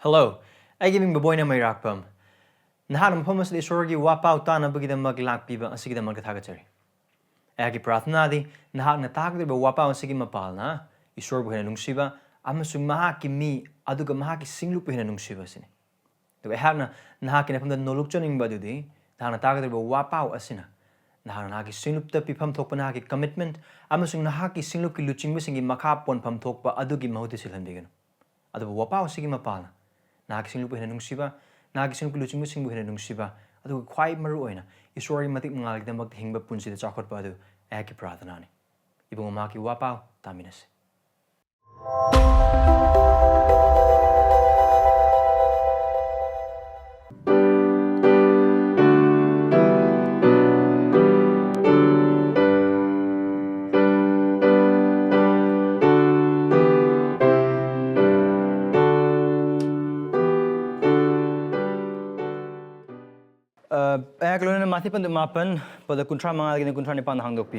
Hello, I give Boboy Nameirakpam. Nahan Pumas the Esorgi wapao tanabagi the maglak piba and sigi the markatagatari. Agi prathnadi, Nahan attack the wapao and sigi mapalna, Esorbu and Nungsiba, Amasum Mahaki me, Aduka Mahaki singlup in Nungsiba sin. The Wehana Nahakin from the Nolukchoning Badudi, Nahan attack the wapao asina. Nahanaki singlup the pipam topanaki commitment, Amasung Nahaki singluki luching missing in makapon pam tokpa aduki mahutisil bigan. Adu wapao sigi mapalna. Nagising lupa nungsiba, nagising luching musing buhin nungsiba, adu quite maruina, Esorgi matik mangalig the maghingba punsi the chocolate badu, Aki prathanani. Ibumaki wapao, taminas.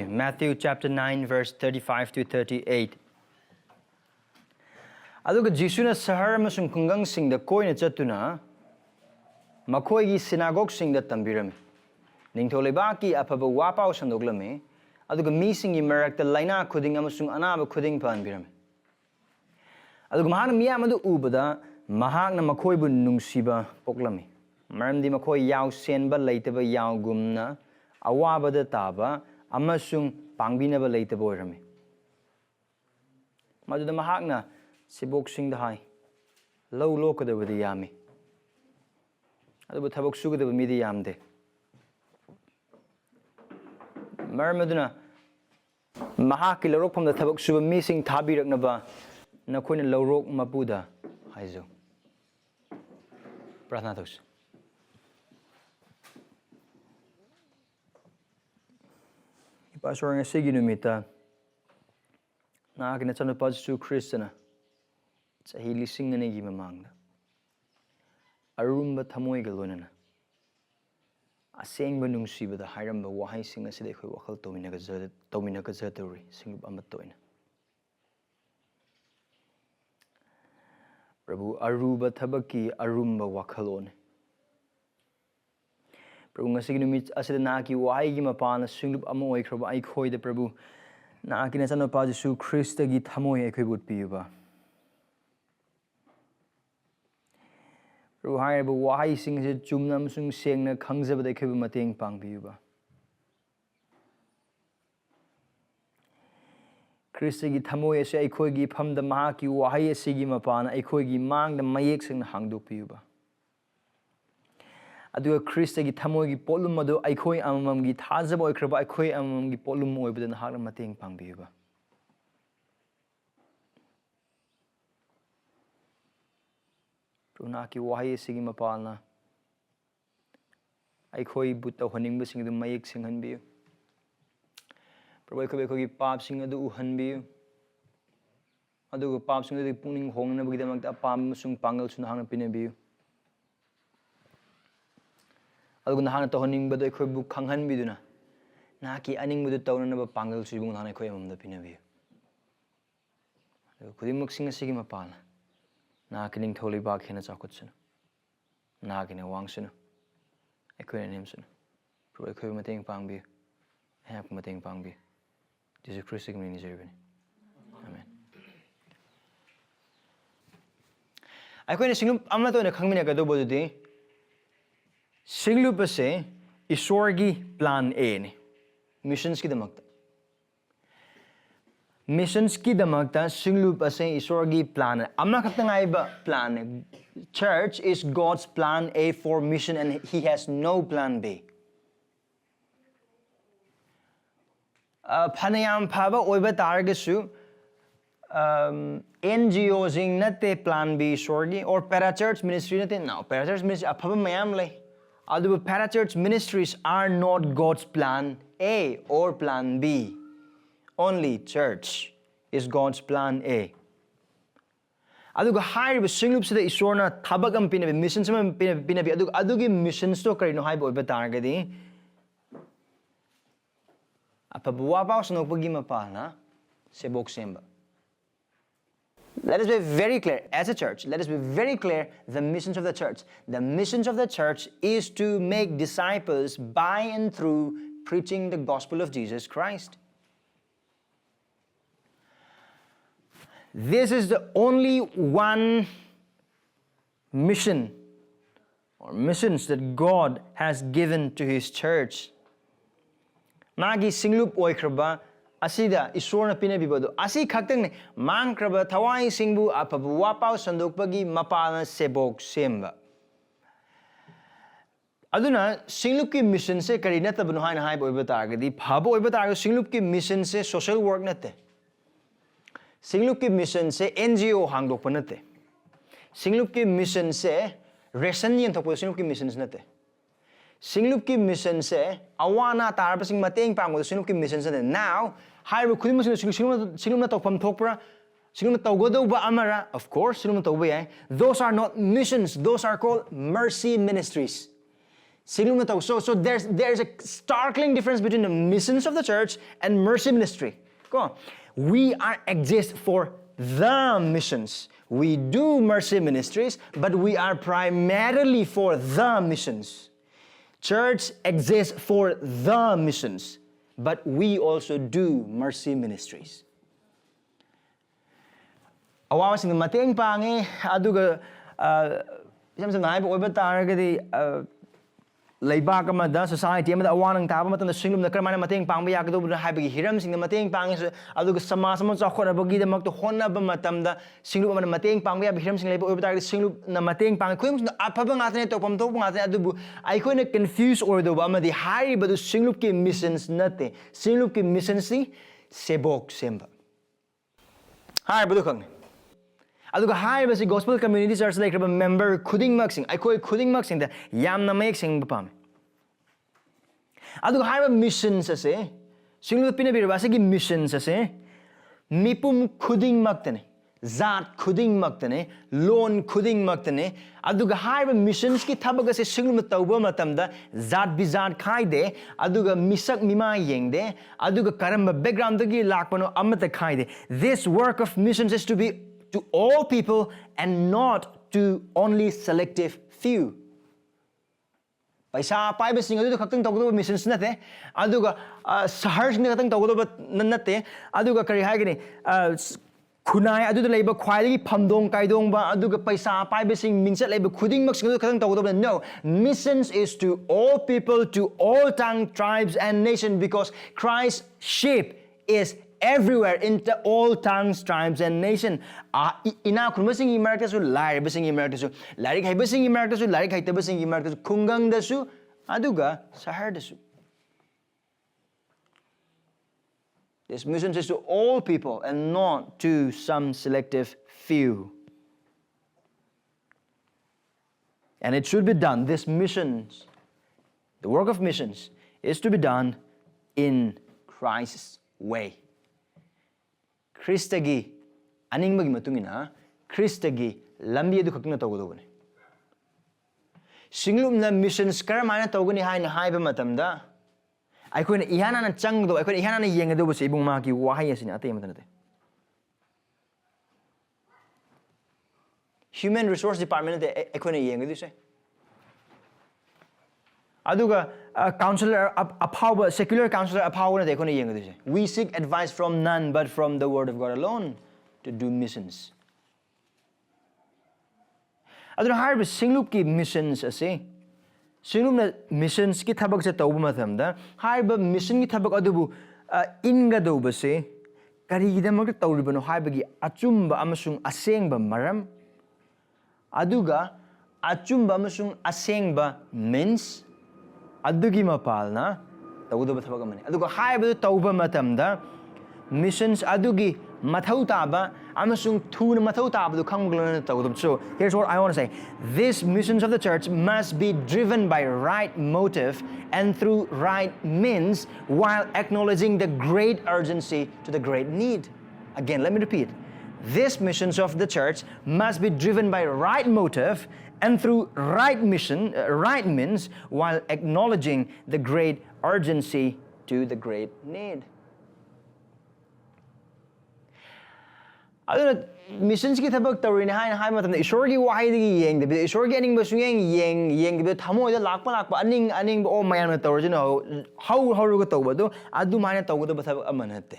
Matthew chapter 9 verse 35 to 38. Aduga Jisuna Sahara Masung Kungang sing the coin at Chatuna Makoigi synagogue sing the Tambiram. Ningtolebaki aphaba wapao sandoglame, Aduga missing in Merak the Lina Kuding Amasung Anaba Kuding Panbiram. Aduga Mahana Miyamadu Ubada, Mahagna Makoibu Nungsiba Poklami. Maramdi Makoi Yao Senba Lataba Yao Gumna, Awaba taba, Amasung Pangbinaba Lataba Orami. Madu the Mahagna, Sibok sing the high. Low loca with the yammi. Adubu Tabok Suga the Midi Yamde. Maramaduna Mahaki Larok from the Tabok Suba missing Tabi Raknaba, Nakuin Lorok Mabuda, Haizo. Prathnatos. Pastor ng sige numita na akin at sa napad su Kristana sa hilising na nagimamangna arumba tamoy galona na aseng ba nung siba da hiram ba wahay singa sila koy wakhal tominagazaturi singub amatoy na Prabhu aruba tabaki arumba wakhallon Prabhu nga sige numit asida naki wahay gi mapana singlup amo ay kraba ay koy de Prabhu na akin sa napad su Krista gi tamoy ay koy but piuba Prabhu hay ba wahay sing sa chumnam sung seng na khangba de koy mateng pang piuba Krista gi tamoy sa ay koy gi phamda mahaki wahay sige mapana ay koy gi mang da mayek sing na hangdo piuba Aduga Krista gi thamoy gi polum madu aikoi amam gi Thajaba oikraba aikoi amam gi polum oibada na hakna mateng pangbiuba Pruna ki wahay sigi mapalna aikoi buta honing sing du mayek sing hanbiu Prabhu ko gi pap sing adu uhanbiu Aduga pap sing du pungning hong na bagida magta pam sung pangal sun hangna pinabiu Adugo nahana to honing bado ikhoy bu khanghan biduna naki aning budu tawna na ba pangal sibung nahana ikhoy amamda pinabi khudingmak singa sigi mapala naki ning tholi ba khena chakutsuna naki ne wangsuna ikhoy nemsuna pro ikhoy mateng pangbi hap mateng pangbi Jesus Christ ing ni jeribani amen ikhoy ne singum amna to ne khangmina ka do bodu de Singlupa se Esorgi plan A ni missions ki damakta Singlupa se Esorgi plan amna katangay ba plan church is God's plan A for mission and he has no plan B phanayam phaba oiba targasu NGO jing nate plan B Esorgi or parachurch ministry nate now parachurch ministry aphaba mayam lay Adubu parachurch ministries are not God's plan A or plan B. Only church is God's plan A. Aduga higher with singlup sida isorna thabagam pinabi missions pinabi adugi missions to karino hai boy batargadi. Apabuwa pa sanok pagi mapana sebok semba. Let us be very clear, as a church, let us be very clear the missions of the church. The missions of the church is to make disciples by and through preaching the gospel of Jesus Christ. This is the only one mission or missions that God has given to His church. Magi singlup oikraba asida isorna pinabibado asi khaktang mangkraba thawai singbu aphaba wapao sandokpagi mapana sebok semba. Aduna singlup ki mission se kari natabano haina hai boiba targadi phaba oiba targa singlup ki mission se social work natte. Singlup ki mission se NGO hangdokpa natte. Singlup ki mission se ration yen thokpa singlup ki missions natte. Singlup ki mission se awana tarba sing mateng pangmo singlup ki missions natte. Now hairu khuding singlup na tokpam thokpra singlup na tawgodoba amara, of course singlup na tawba yai. Those are not missions, those are called mercy ministries. So there's a startling difference between the missions of the church and mercy ministry. Go on. We exist for the missions. We do mercy ministries, but we are primarily for the missions. Church exists for the missions, but we also do mercy ministries. Awawa sing mateng pangi aduga isam nai bo oiba taragadi Laibak amada society amada awanang taba matanda singlum na karamana mateng pangba yakadobuna haibagi hiram sing na mateng pangi aduga samas mo chakhonabagi damak to honaba matamda singlum amana mateng pangba yabi hiram sing laiba oibata singlum na mateng pangi khoim na aphaba ngatane tokpam tokpa ngatane adubu aikhoina confuse ordoba amadi haibadu singlum ki missions nate singlum ki missions ni sebok semba haibadu khang aduga haibasi si gospel community church like a member khudingmakna aikoi khudingmakna da yamna mayek sing bapam aduga haiba missions ase singlu pinabira gi missions ase mipum khudingmakna zat khudingmakna lon khudingmakna aduga haiba missions ki thabag ase singlu tawba matamda zat bizat khaide aduga misak mima yengde aduga karamba background gi lakpano amata khaide. This work of missions is to be to all people and not to only selective few. Paisa pai basing adu khaktang tawdo missions nate aduga sahar sing khaktang tawdo nate aduga kari haigani khunai adu leiba khwaili phamdong kaidong ba aduga paisa pai basing minsat leiba khudingmak sing khaktang tawdo. No, missions is to all people, to all tongue, tribes and nation, because Christ's sheep is everywhere into all tongues, tribes and nation. Ina khurmasing America su lai basing America su larik hai basing America su larik hai tabasing America su khungang da su aduga sahar da su. This mission is to all people and not to some selective few. And it should be done. This missions, the work of missions, is to be done in Christ's way. Christagi aningmagi matungina Christagi lambi edu khakna tawgodobane singlumna missions karamana tawgani haina haiba matamda aikhoina ihana na changdo aikhoina ihana na yengado bose ibung ma ki wahai asina ate matanate. Human resource department de aikhoina yengado se aduga counselor aphaba secular counselor aphaba na dekho na yengado se. We seek advice from none but from the word of God alone to do missions. Aduna harba singlup ki missions ase singlup na missions ki thabak se tawba mathamda harba mission ki thabak adubu inga doba se kari gidamak tawribano haibagi achumba amasung asengba maram aduga achumba amasung asengba means adukki mapalna tawuda bathaga mani aduga haiba tawba matamda missions adugi Mathou taba amasung thuna Mathou taba du khangba tawuda. So here's what I want to say. This missions of the church must be driven by right motive and through right means while acknowledging the great urgency to the great need. Again, let me repeat. This missions of the church must be driven by right motive and through right means while acknowledging the great urgency to the great need. aduna missions ki thabak tawrin hai matam Esorgi wahai dagi yeng de Esorgi aning ba suyeng yeng de thamoi da lakpa aning ba o mayam na tawr jino how ru ga tawba do adu maina tawga da thabak amanate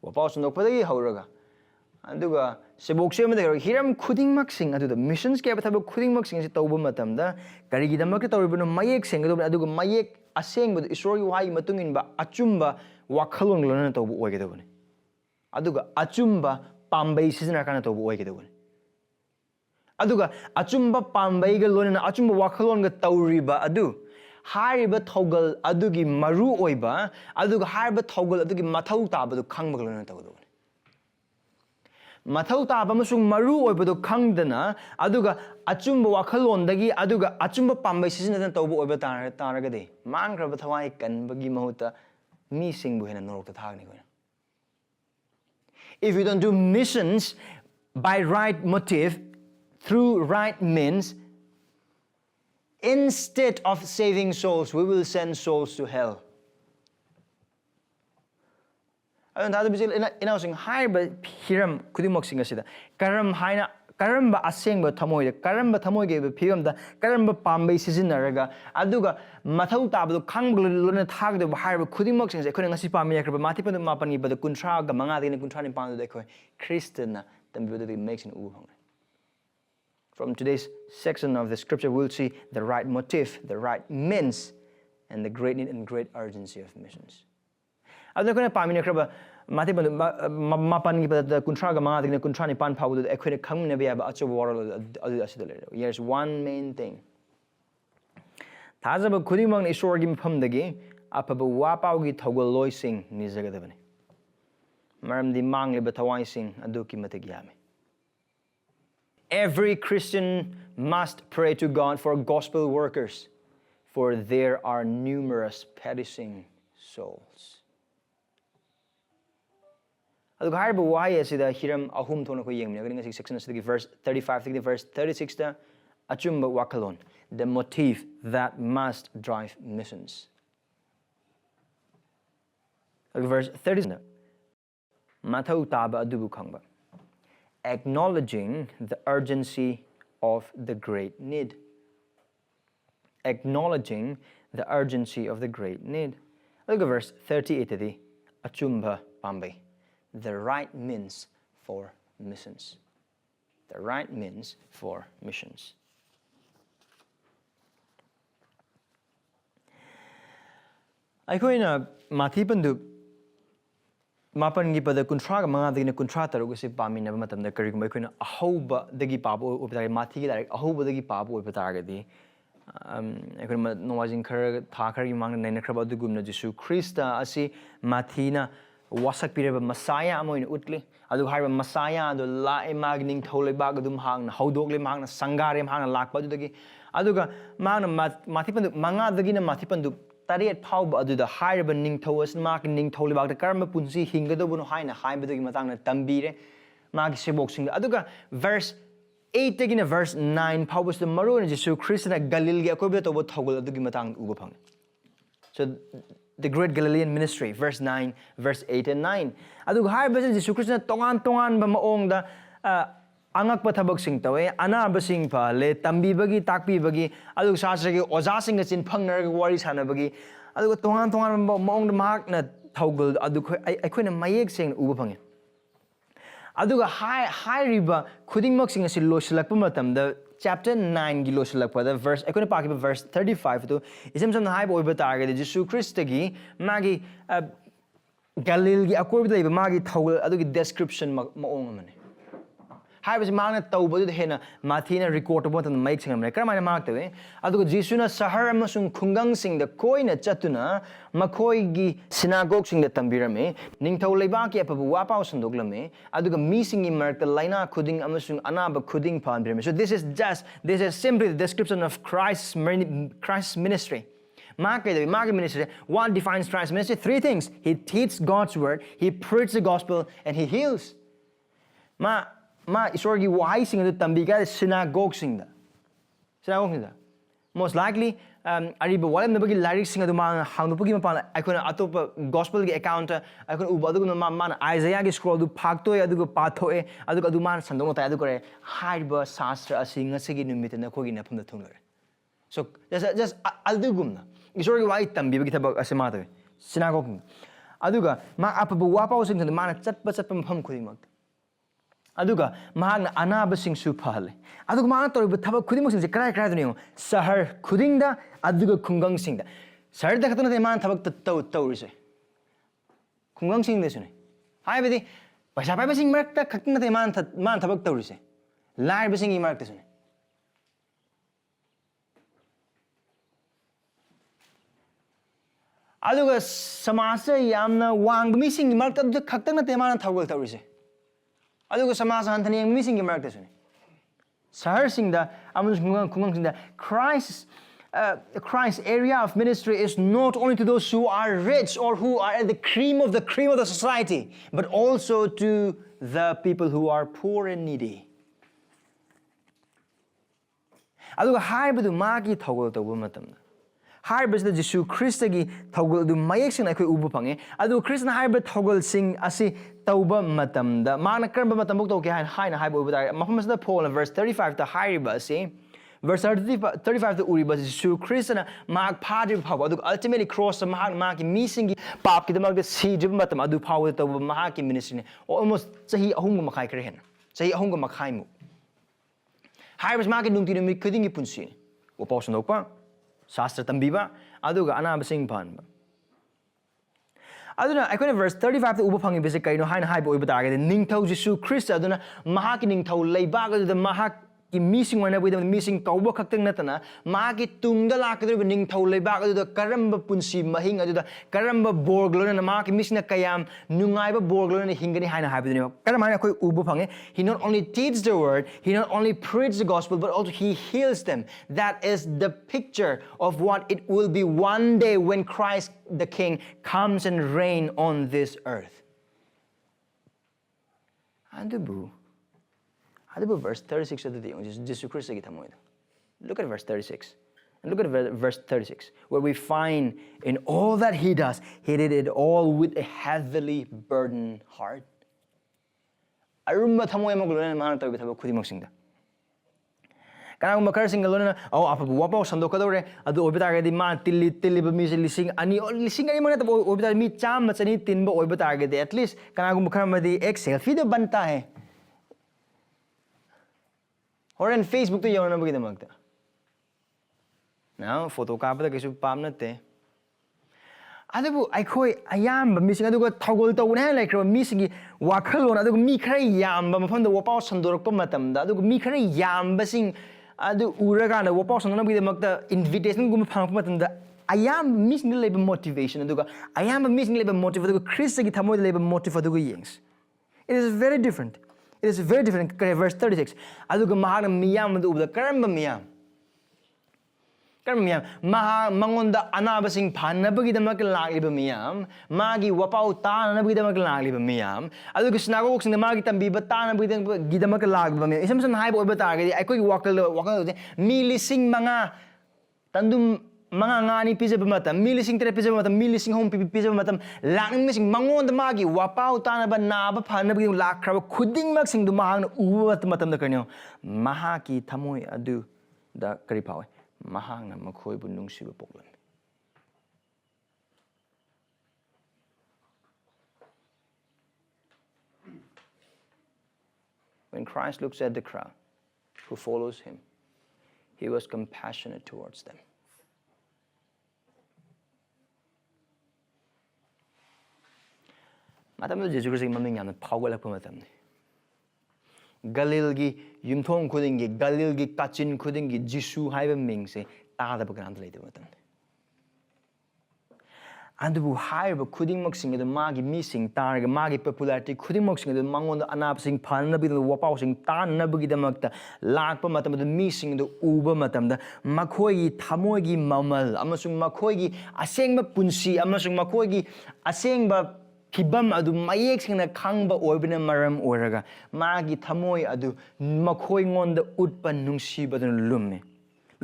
wapao sundok padagi hauraga aduga sebok se ma de hiram khudingmak sing adu missions ke thabak khudingmak sing se tawba matam da kari gi damak tawribno mayek sing do aduga mayek aseng ba Esorgi wahai matungin ba achumba wakhallon lona tawba oige do ne aduga Achumba Pambei season kana tawba oige do ne aduga Achumba Pambei ga lona Achumba wakhallon ga tawriba adu hariba thogal adugi maru oiba aduga hariba thogal adugi Mathou taba do khangba ga lona tawdo Mathou taba amasung maru oiba do khangdana aduga Achumba wakhallon dagi aduga Achumba Pambei season na tawba oiba taraga de mangraba thawai kanbagi mahuta mi singbu hena norok ta thagni ko. If we don't do missions by right motive, through right means, instead of saving souls, we will send souls to hell. I don't know sing high but hiram khudingmak sing asida karam haina karamba asengba thamoi karamba thamoi ge phigam da karamba pambei sizinaraga aduga Mathou taba do khangba lona thag de haiba khudingmak sing se khone ngasi pami yakra mati pan mapani ba kuntra ga manga de kuntra ni pan de khoi Christian tambi de makes an u. From today's section of the scripture we'll see the right motive, the right means, and the great need and great urgency of missions. Adu khone pami yakra Matik mapan gi pada kuntra ga manga de kuntra ni pan phau de ekhoi khang ne ba acho world adu asida le. Here's one main thing. Thajaba khudingmakna Esorgi maphamdagi aphaba wapao gi thougalloi sing nijagadabani. Maramdi mangliba thawai sing adukki matik yammi. Every Christian must pray to God for gospel workers, for there are numerous perishing souls. Aduga hariba wahai asida hiram ahum thona ko yengmi ngani ngasi section asida verse 35 to verse 36 ta achumba wakhallon, the motive that must drive missions. Verse 30 Mathou taba adubu khangba, acknowledging the urgency of the great need. Acknowledging the urgency of the great need. Look at verse 38 Achumba Pambei, the right means for missions. The right means for missions. Aikoina matipandu mapan gi pada kuntra ga manga dagina kuntra taru se pamina matam da kari kuma aikoina aphaba dagi pabu opitari mathi gi direct aphaba dagi pabu opitari di aikoina nowajin khar tha khar gi mangna naina khraba dugumna Jesu Christa asi mathina wasak pireba Messiah amoin utli adu harba Messiah do la emagning thole bag dum hang hodokle mangna sangare hang lakpa dagi aduga mangna mathipandu manga dagina mathipandu tariat phauba aduda harba ning thowas mak ning thole bag da karma punsi hingado no haina haibadagi matangna tambire magi sebok sing aduga verse 8 tagina verse 9 phauba the maron Jesu Christ na Galil gi akobe to bo thogol adugi matang uba phang. So the great Galilean ministry, verse 9, verse 8 and 9. Adu hai ba Jesu Christ na tongan ba maong da angak pa thabak sing tawe ana ba sing pa le tambi bagi takpi bagi adu sasra gi oja sing chin phangnar gi wari sana bagi adu tongan ba maong da mak na thogol adu akhoi na mayek sing uba phange. Adu ga hai riba khudingmak sing asi losilak pa matam da chapter 9 gi losilak pa da verse akhoi na pa ki verse 35 to isam sam hai boy ba target Jesu Christ gi magi Galil gi akoi ba magi thogol adu gi description maong amane hai ba mangna tawba du hena mathina record ba tan maik sing amane kramana mak tawe adu Jesu na sahar amasung khungang sing da koina chatuna makhoi gi synagogue sing da tambirame ningthau leiba ki aphaba wapao sandoglame adu ga mi sing gi marta laina khuding amasung anaba khuding phanbirame. So this is simply the description of Christ's ministry. Mark ministry. What defines Christ's ministry? Three things: he teaches God's word, he preaches the gospel, and he heals. Ma Esorgi wahai sing adu tambiga synagogue sing da. Synagogue sing da. most likely ariba walam na bagi lyrics sing adu ma hangdu pagi ma aikona atopa gospel gi account aikona uba adu ma man Isaiah gi scroll du phakto adu go patho e adu man sandong ta adu kore haiba sastra asing asigi numit na khogi na pham da thungle so just aldugumna Esorgi wai tambi bagi thabak asema ta sinagok aduga ma aphaba wapao sing ma na chatpa mpham khudingmak aduga mahagna anaba sing su phale aduga ma toriba thabak khudingmak sing krai duni sahar khudingda aduga khungang sing da sahar da khatna man thabak tawrise khungang sing desune hai bedi paisa pai sing marak ta khatna man thabak tawrise lai ba sing I marak desune aduga samasa yamna wang mi sing marak ta khatna te man thawal tawrise aduga samasa hanthani mi sing marak desune sahar sing da amus khungang sing da Christ's area of ministry is not only to those who are rich or who are at the cream of the society, but also to the people who are poor and needy. Aduga haibadu magi thawal tawu matamna. Haibas da Jesu Christ gi thawal du mayek sing akoi ubu phange. Adu Christ na haiba thawal sing asi tauba matamda. Mana karba matambuk to ke haina haiba ubu da. Mafam da Paul in verse 35 ta haiba si. Verse 35 to Uriba Jesu Christ na mag padri power adu ultimately cross the mag missing pap ki damag si jib matam adu power to mag ki ministry almost sahi ahung makai kare hen sahi ahung makai mu haibas mag nung tin mi khuding gi punsi wo pawson dokpa shastra tambiba adu ga ana basing pan aduna aikona verse 35 to uba phangi bese kaino haina haiba oiba targe ningthau Jesu Christ aduna mahak ki ningthau leiba ga the mahak missing one with the missing tauba khakting natana magi tungda lakadri ning thaulai ba adu da karamba punsi mahing adu da karamba borglo na magi missing na kayam nungai ba borglo na hingani haina haibidni karamana koi ubu phange he not only teaches the word he not only preaches the gospel but also he heals them that is the picture of what it will be one day when Christ the King comes and reign on this earth adubu verse 36 of the day, Jesus Christ. Look at verse 36. And look at verse 36, where we find in all that he does, he did it all with a heavily burdened heart. Arumba thamoy maglona man tawi thaba khudi maksingda. Kana makar singalona aphaba wapao sandokadore adu obita ga di man tilli ba mi lising ani man ta obita mi cham machani tin ba obita ga at least kana makar madi ek selfie de banta hai. Or in Facebook to yawna bagi damagta. Now photo kapda kesu pam natte. Adubu aikoi ayam ba missing aduga thawal taw na like missing wakhallon aduga mi khara yam ba mafam da wapao sandorak pa matam da aduga mi khara yam ba sing adu uraga na wapao sandona bagi damagta invitation gum phang pa matam da ayam missing labor motivation aduga ayam missing labor motive aduga Christ gi thamoy labor motive aduga yengs. It is very different. It is very different. Verse 36. Aduga mahag miyam adu ubda karamba miyam. Karamba miyam. Maha mangonda anabasing panabagi damak lagliba miyam. Magi wapao tanabagi damak lagliba miyam. Aduga sinagok sing magi tambiba tanabagi damak lagliba miyam. Isam san haibo iba targedi. Ay koy wakhallon milising mga tandum mga ngani pizza bamatam milising tere pizza bamatam milising home pizza bamatam lang mising mangon da magi wapao tana ba na ba phana bi lakra khuding mak sing du mahang uwat matam da kanyo maha ki thamoy adu da kari pawe mahang na makhoi bu nungsi ba poklan. When Christ looks at the crowd who follows him, he was compassionate towards them. Matamdo Jesu Christ maming yamna phawgalakpa matamni Galilgi yumthong khudingi Galilgi kachin khudingi Jesu haiba mingse taada bagram leide matamni adubu haiba khudingmak sing adu magi missing targa magi popularity khudingmak sing adu mangonda anap sing phanna bi wapao sing tanna bagi damakta lakpa matam adu missing adu uba matamda makhoi gi thamoi gi mamal amasung makhoi gi asengba punsi amasung makhoi gi asengba Hibam adu mayek sing na khangba oibina maram oraga magi thamoy adu makhoi ngonda utpa nungsi badun lumne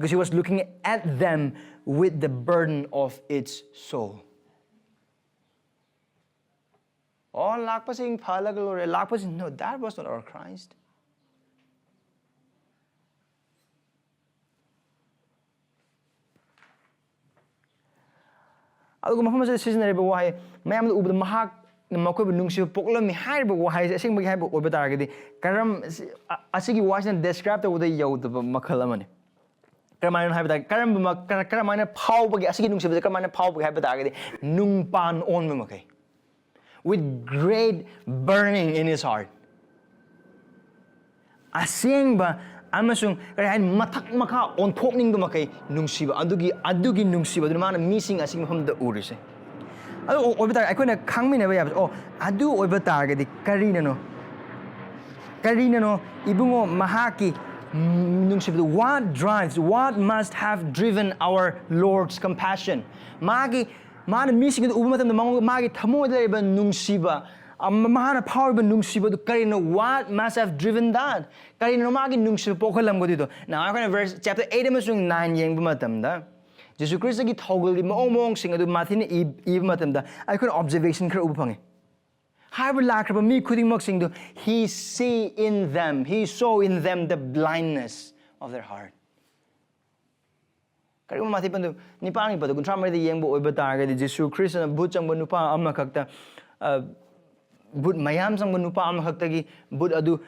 because he was looking at them with the burden of its soul. Oh, no, that was not our Christ. ꯑꯗꯨꯒ ꯃꯐꯝ ꯑꯁꯤꯗ ꯁꯤꯖꯤꯟꯅꯔꯤꯕ ꯋꯥꯍꯩ ꯃꯌꯥꯝꯗ ꯎꯕꯗ ꯃꯍꯥꯛꯅ ꯃꯈꯣꯏꯕꯨ ꯅꯨꯡꯁꯤꯕ ꯄꯣꯛꯂꯝꯃꯤ ꯍꯥꯏꯔꯤꯕ ꯋꯥꯍꯩꯁꯦ ꯑꯁꯦꯡꯕꯒꯤ ꯍꯥꯏꯕ ꯑꯣꯏꯕ ꯇꯥꯔꯒꯗꯤ ꯑꯁꯤꯒꯤ ꯋꯥꯍꯩꯁꯤꯅ ꯗꯦꯁꯀ꯭ꯔꯥꯏꯕ ꯇꯧꯕꯗ ꯌꯧꯗꯕ ꯃꯈꯜ ꯑꯃꯅꯤ. ꯀꯔꯝꯍꯥꯏꯅ ꯍꯥꯏꯕ ꯇꯥꯔꯒꯗꯤ ꯀꯔꯝꯍꯥꯏꯅ ꯐꯥꯎꯕꯒꯤ ꯑꯁꯤꯒꯤ ꯅꯨꯡꯁꯤꯕꯁꯦ ꯀꯔꯝꯍꯥꯏꯅ ꯐꯥꯎꯕꯒꯦ ꯍꯥꯏꯕ ꯇꯥꯔꯒꯗꯤ ꯅꯨꯡꯄꯥꯟ ꯑꯣꯟꯕ ꯃꯈꯩ. With great burning in his heart. ꯑꯁꯦꯡꯕ ꯑꯃꯁꯨꯡ ꯀꯔꯤ ꯍꯥꯏꯅꯤ ꯃꯊꯛ ꯃꯈꯥ ꯑꯣꯟꯊꯣꯛꯅꯤꯡꯕ ꯃꯈꯩ ꯅꯨꯡꯁꯤꯕ ꯑꯗꯨꯒꯤ ꯅꯨꯡꯁꯤꯕ ꯑꯗꯨꯅ ꯃꯥꯅ ꯃꯤꯁꯤꯡ ꯑꯁꯤꯒꯤ ꯃꯐꯝꯗ ꯎꯔꯤꯁꯦ. ꯑꯗꯨ ꯑꯣꯏꯕ ꯇꯥꯔꯒꯗꯤ ꯑꯩꯈꯣꯏꯅ ꯈꯪꯃꯤꯟꯅꯕ ꯌꯥꯕꯁꯦ ꯑꯗꯨ ꯑꯣꯏꯕ ꯇꯥꯔꯒꯗꯤ ꯀꯔꯤꯅꯅꯣ ꯏꯕꯨꯡꯉꯣ ꯃꯍꯥꯛꯀꯤ nungsibadu, what must have driven our Lord's compassion? Mana missing the umatam magi tamoda nungsiba. Mahana power nungsiba karino, what must have driven that? Karino magi nungsiba pokalam godido. Now I'm going to verse chapter 8 episode 9 yang bumatam da. Jesus Christ gi thougalloi maomong sing adu mathina ib matam da. I could observation kar upangi. He see in them, he saw in them the blindness of their heart. Jesus Christ and but nupa amma kakta but mayam sang nupa amma kaktagi but adu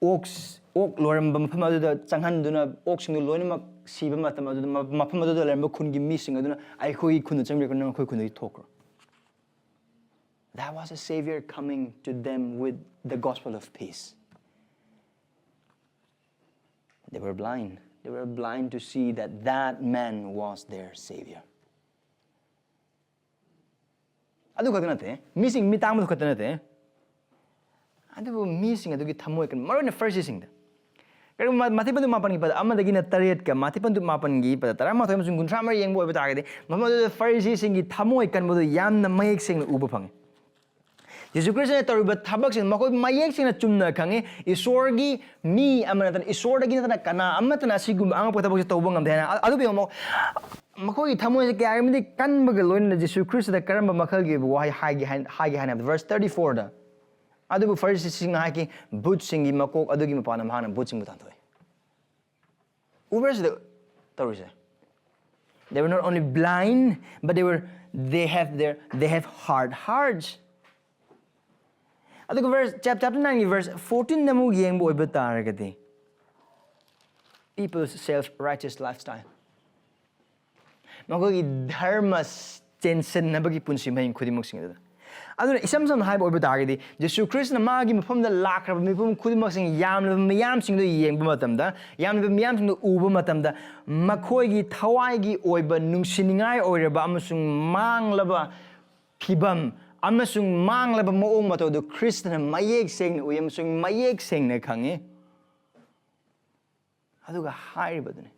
ox loram mafam adu changhan duna ox sing loinak siba matam adu mafam adu lemba khungi mi sing aduna ai khoi khun changre kan khoi khun thokro. That was a Savior coming to them with the gospel of peace. They were blind. They were blind to see that that man was their Savior. Adu katanate, missing mitamu katanate. Adu missing adu gitamoikan. More in the first sing. Matipandu mapangi pada amadagi na tariat ka matipandu mapangi pada tarama tayo masung guntrama yang boy betagade. Mamadu the first sing gitamoikan bodo yam na mayek sing ubapang. Jesus Christ na taruba tabak sin mako mayek sin na chumna kange Esorgi mi amanatan Esorgi na kana amatan asigum ang patabak sa tawbang amdena adubi mo mako itamo sa kaya amdi kan bagaloin na Jesus Christ na karamba makalgi wahay hagi hanap verse 34 da adubu first sing na haki but singi mako adugi mapanam hanam but sing butantoy verse the tarusa they were not only blind but they have hard hearts. Verse chapter 9 verse 14 namu yang boy betaragati. People's self-righteous lifestyle. Magogi dharma tension na bagi punsi mayin khudimok sing. Aduna isam hai boy betaragati. Jesus Christ na magi mapam da lakra mipum khudimok sing yam sing do yang bumatam da. Yam sing do uba matam da. Makhoi gi thawai gi oiba nungsiningai oiraba amasung manglaba pibam amasung manglaba moong mato do Christian mayek sing uyam sung mayek sing na kange aduga hai badune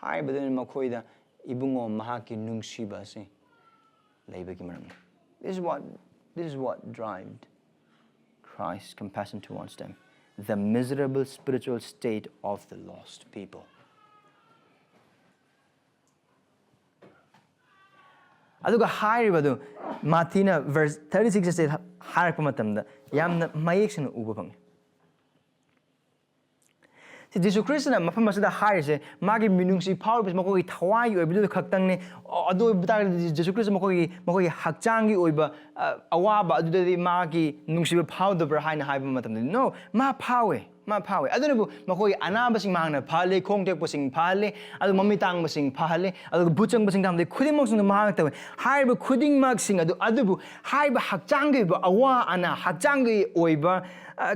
makoida ibungo mahaki nungsiba se leibagi maram. This is what drives Christ's compassion towards them, the miserable spiritual state of the lost people. Aduga hairibadu Matina verse 36 says harpamatanda yamna mayeksin ubapang. Si Jesus Christ na mapamasada hair se magi minungsi power bis makogi thawai oibidu khaktang ne adu bitar Jesus Christ makogi hakchangi oiba awaba adudadi magi nungsi power the haina haiba matam no ma power aduna makogi anaba sing mangna phale khongtek posing phale adu mamitang basing phale adu buchang basing damde khudingmak sing mahang tawe haiba khudingmak sing adubu haiba hakchangi ba awa ana hakchangi oiba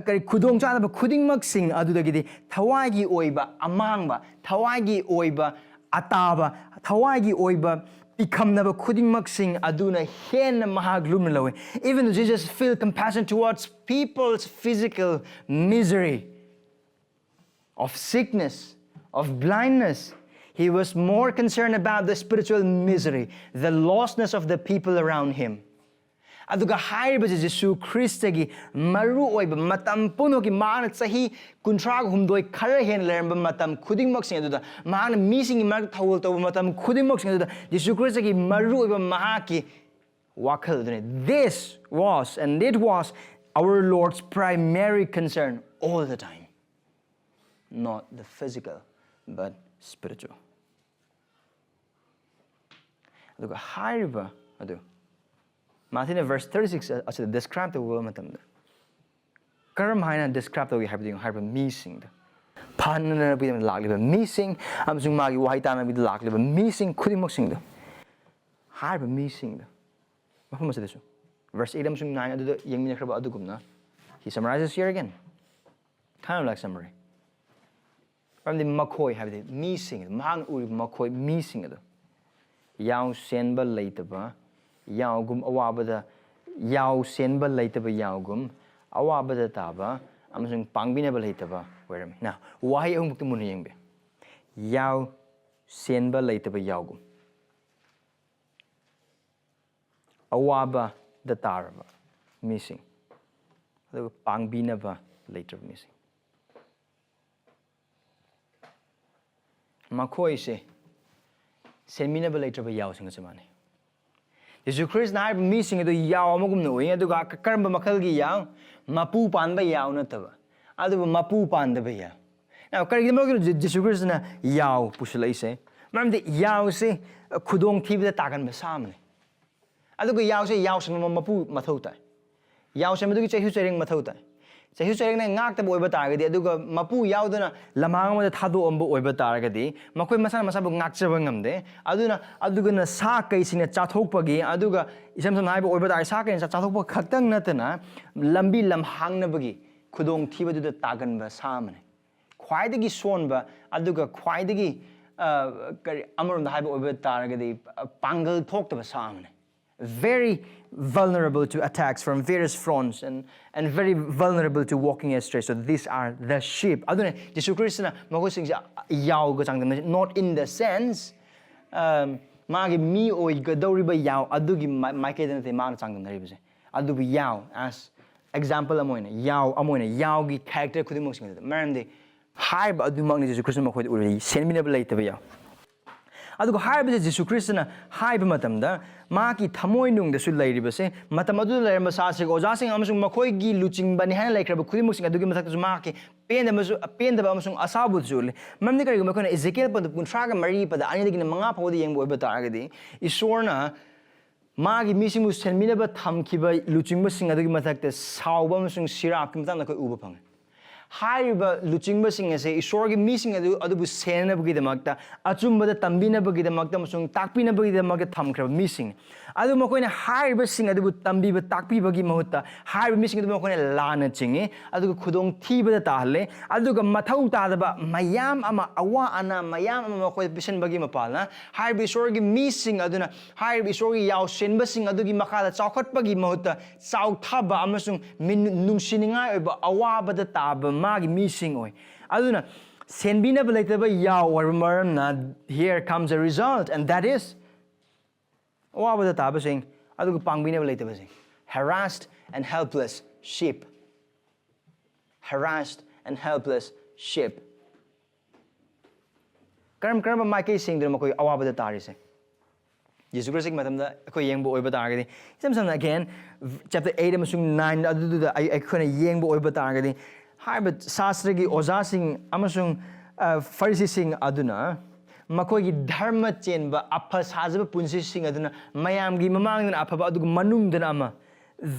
kari khudong chadaba khudingmak sing adudagidi thawai oiba amangba thawai oiba ataba thawai oiba ikamnaba khudingmak sing aduna hen mahaglum lawe. Even though Jesus felt compassion towards people's physical misery, of sickness, of blindness, he was more concerned about the spiritual misery, the lostness of the people around him. aduga haiba Jesu Christagi maru oiba matam punoki maana sahi kuntrag humdoi khara hen leramba matam khudingmak sing aduda maana mising mar thawul to matam khudingmak sing aduda Jesu Christagi maru oiba mahaki wakhallon. This was and it was our Lord's primary concern all the time. Not the physical, but spiritual. Aduga haiba adu Mathina verse 36 as describe the world matamda. Karam haina describe the habding harba missing. Panana bidam lakliba missing. Amsung magi waitana bid lakliba missing khudimok sing. Harba missing. Mafama sa desu. Verse 8 amsung 9 adu yammi nakraba adugumna. He summarizes here again. Kind of like summary. From the makoi have the missing. Mang uri makoi missing adu. Yaw senba laitaba. Yaugum awabada yaw senba laitaba yaugum awabada taba amasung pangbinaba laitaba. Wait a minute. Now, why ang muna yengbe? Yaw senba laitaba yaugum awaba da taraba missing. The pangbinaba later missing. Makoi se senminaba later ba yaw singa samane. Jesu Christ na harba missing ito yaw amagum na uwi aduga karamba makhalgi yaw mapu pan ba yaw na taba aduba mapu pan da ba yaw. Now karigi mo Jesu Christ na yaw pusula ise maramdi yaw se khudong thiba da tagan ba samne aduga yaw se yaw sama mapu mathou tai yaw se madugi chehu chereng mathou tai chehu chereng na ngak ta boiba taragadi aduga mapu yaw duna lamang ma thado ambo oiba taragadi makoi masana masabu ngak chaba ngamde aduga na sa kai sina chathokpagi aduga isam sam haiba oiba tar sa kai chathokpa khaktang natana lambi lam hangna bagi khudong thiba du da tagan ba samne khwaidagi sonba aduga khwaidagi amarum da haiba oiba taragadi pangal thokta ba samne. Very vulnerable to attacks from various fronts and very vulnerable to walking astray. So these are the sheep. Aduna Jesu Christ na magosing yaw go changdam not in the sense magi mi oi gadori ba yaw adugi maike den te man changdam na ribse adubi yaw as example amoina yaw gi character khudimok sing maramdi haib adumang ni Jesu Christ ma khoi uri senminable laita ba yaw adugo haibase Jesu Christ na haiba matamda maki thamoi nung da su lairibase matam adu lairamba sasig ojasing amasung makhoi gi luching bani hana laikraba khudimuk sing adugi mathak su maki penda amasung asabu jule mamni kari makona Ezekiel pad kuntraga mari pada ani dagi na manga phodi yengbo oba taragadi isorna magi misimu senminaba thamkiba luchingba sing adugi mathak te sauba amasung sirap ki matam na koi uba phang haiba luchingba sing ase Esorgi missing adubu senabagi damakta achumba da tambinabagi damakta amasung takpinabagi damakta thamkraba missing adu makoina haiba sing adubu tambiba takpibagi mahutta haiba missing adubu makoina lana chinge aduga khudong thiba da tahle aduga mathou taba mayam ama awa ana mayam ama makoi pisanbagi mapalna haiba Esorgi missing aduna haiba Esorgi yaw senba sing adugi makala chawkhatpagi mahutta chawthaba amasung nungsiningai oiba awaba da taba magi missing oi aduna senbina belaitaba yaw or maramna here comes a result and that is awaba da taba sing aduga pangbina belaitaba sing harassed and helpless sheep karam mai kai sing dum koi awaba da tari se Jesu Christ matamda koi yengbo oiba taragadi sam again chapter 8 amasung 9 adu da ai khona yengbo oiba taragadi haiba sastragi ojasing amasung Pharisee sing aduna makoigi dharma chenba apha sajaba punsi sing aduna mayamgi mamang na aphaba aduga manung dana ama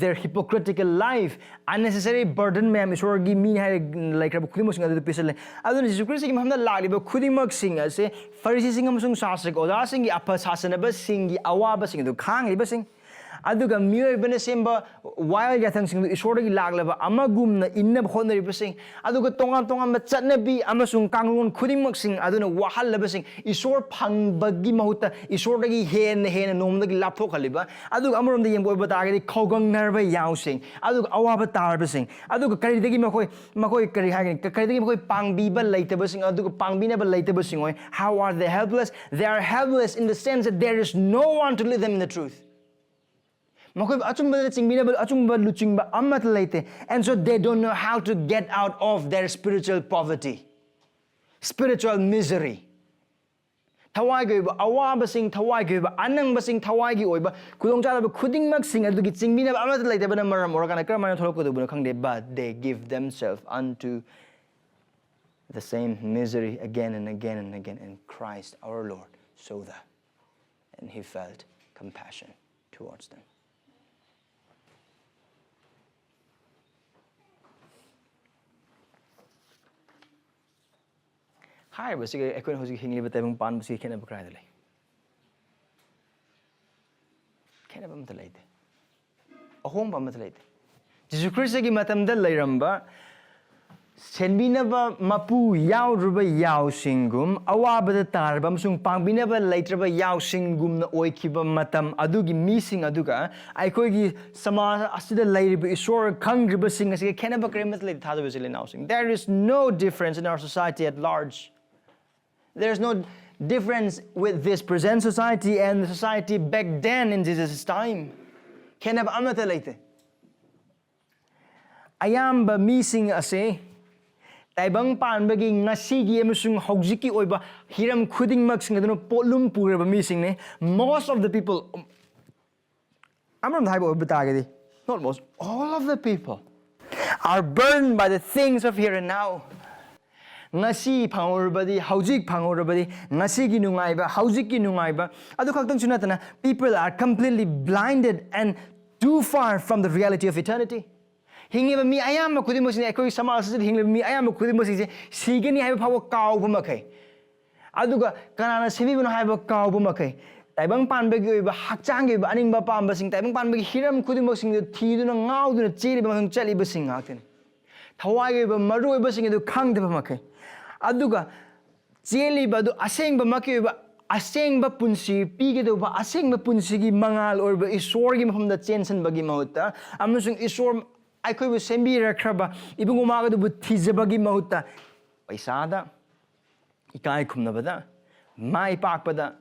their hypocritical life unnecessary burden mayam Esorgi mi hai like rab khudimok sing adu pisal aduna Jesu Christ gi mahamda laliba khudimok sing ase Pharisee sing amasung sastrig ojasing gi apha sasanaba sing gi awaba sing adu khang liba sing aduga miyoy bana semba while yathang sing Esorgi laglaba amagumna inna khonari basing aduga tonga ma chatnabi amasung kanglon khudimok sing aduna wahallaba sing Esor phangbagi mahuta Esorgi hen nomdagi lapthok khaliba aduga amorom de yengboy batagadi khogang narba yausing aduga awaba tarba sing aduga karidagi makoi kari hagani karidagi makoi pangbi ba laitaba sing aduga pangbina ba laitaba sing oi how are they helpless? They are helpless in the sense that there is no one to lead them in the truth. Makoi achumba chingbina achumba luchingba amat leite. And so they don't know how to get out of their spiritual poverty, spiritual misery. Thawai gi awaba sing thawai gi anang basing thawai gi oiba kudong cha ba khudingmak sing adugi chingbina amat leite bana maram oragana kramana tholok du bana khangde, but they give themselves unto the same misery again and again and again. And Christ our Lord saw that, and he felt compassion towards them. Hi, basically, I couldn't hold hingli, but I'm pan basically can't have cried. Can't have them delayed. A home bomb delayed. Jesus Christ gi matam dal layramba. Senbinaba mapu yaw ruba yaw singum awaba da tarba masung pangbinaba latraba yaw singum na oikiba matam adugi missing aduga aikoi gi sama asida lairiba isor khangriba sing asige kenaba kremat lay thajaba sile now sing. There is no difference in our society at large. There is no difference with this present society and the society back then in Jesus' time. Kenaba amata laite. Ayamba missing ase taibang panbagi ngasigi emusung hogjiki oiba hiram khudingmak sing aduna potlum puraba missing ne. Most of the people, amram thaiba oiba tagadi, not most, all of the people are burdened by the things of here and now. Ngasi phangorabadi haujik phangorabadi ngasigi nungaiba haujiki nungaiba adu khaktang sunatana, people are completely blinded and too far from the reality of eternity. Hingiba mi ayam khudimosing ekoi samas hingiba mi ayam khudimosing sigani haiba phawa kaw makai aduga kanana sibibno haiba kaw makai taibang panbagi oiba hakchang oiba aningba pambasing taibang panbagi hiram khudimosing thiduna ngauduna cheliba mang chaliba sing ngakten thawai oiba maru oiba sing edu khangdeba makai aduga cheliba du asengba makai oiba asengba punsi pigedoba asengba punsigi mangal oiba isorgi maphamda chensan bagi mahutta amasung isor aikoi bu sembira kraba ibungumaga du thijabagi mahuta paisada ikai khumnabada mai pakpada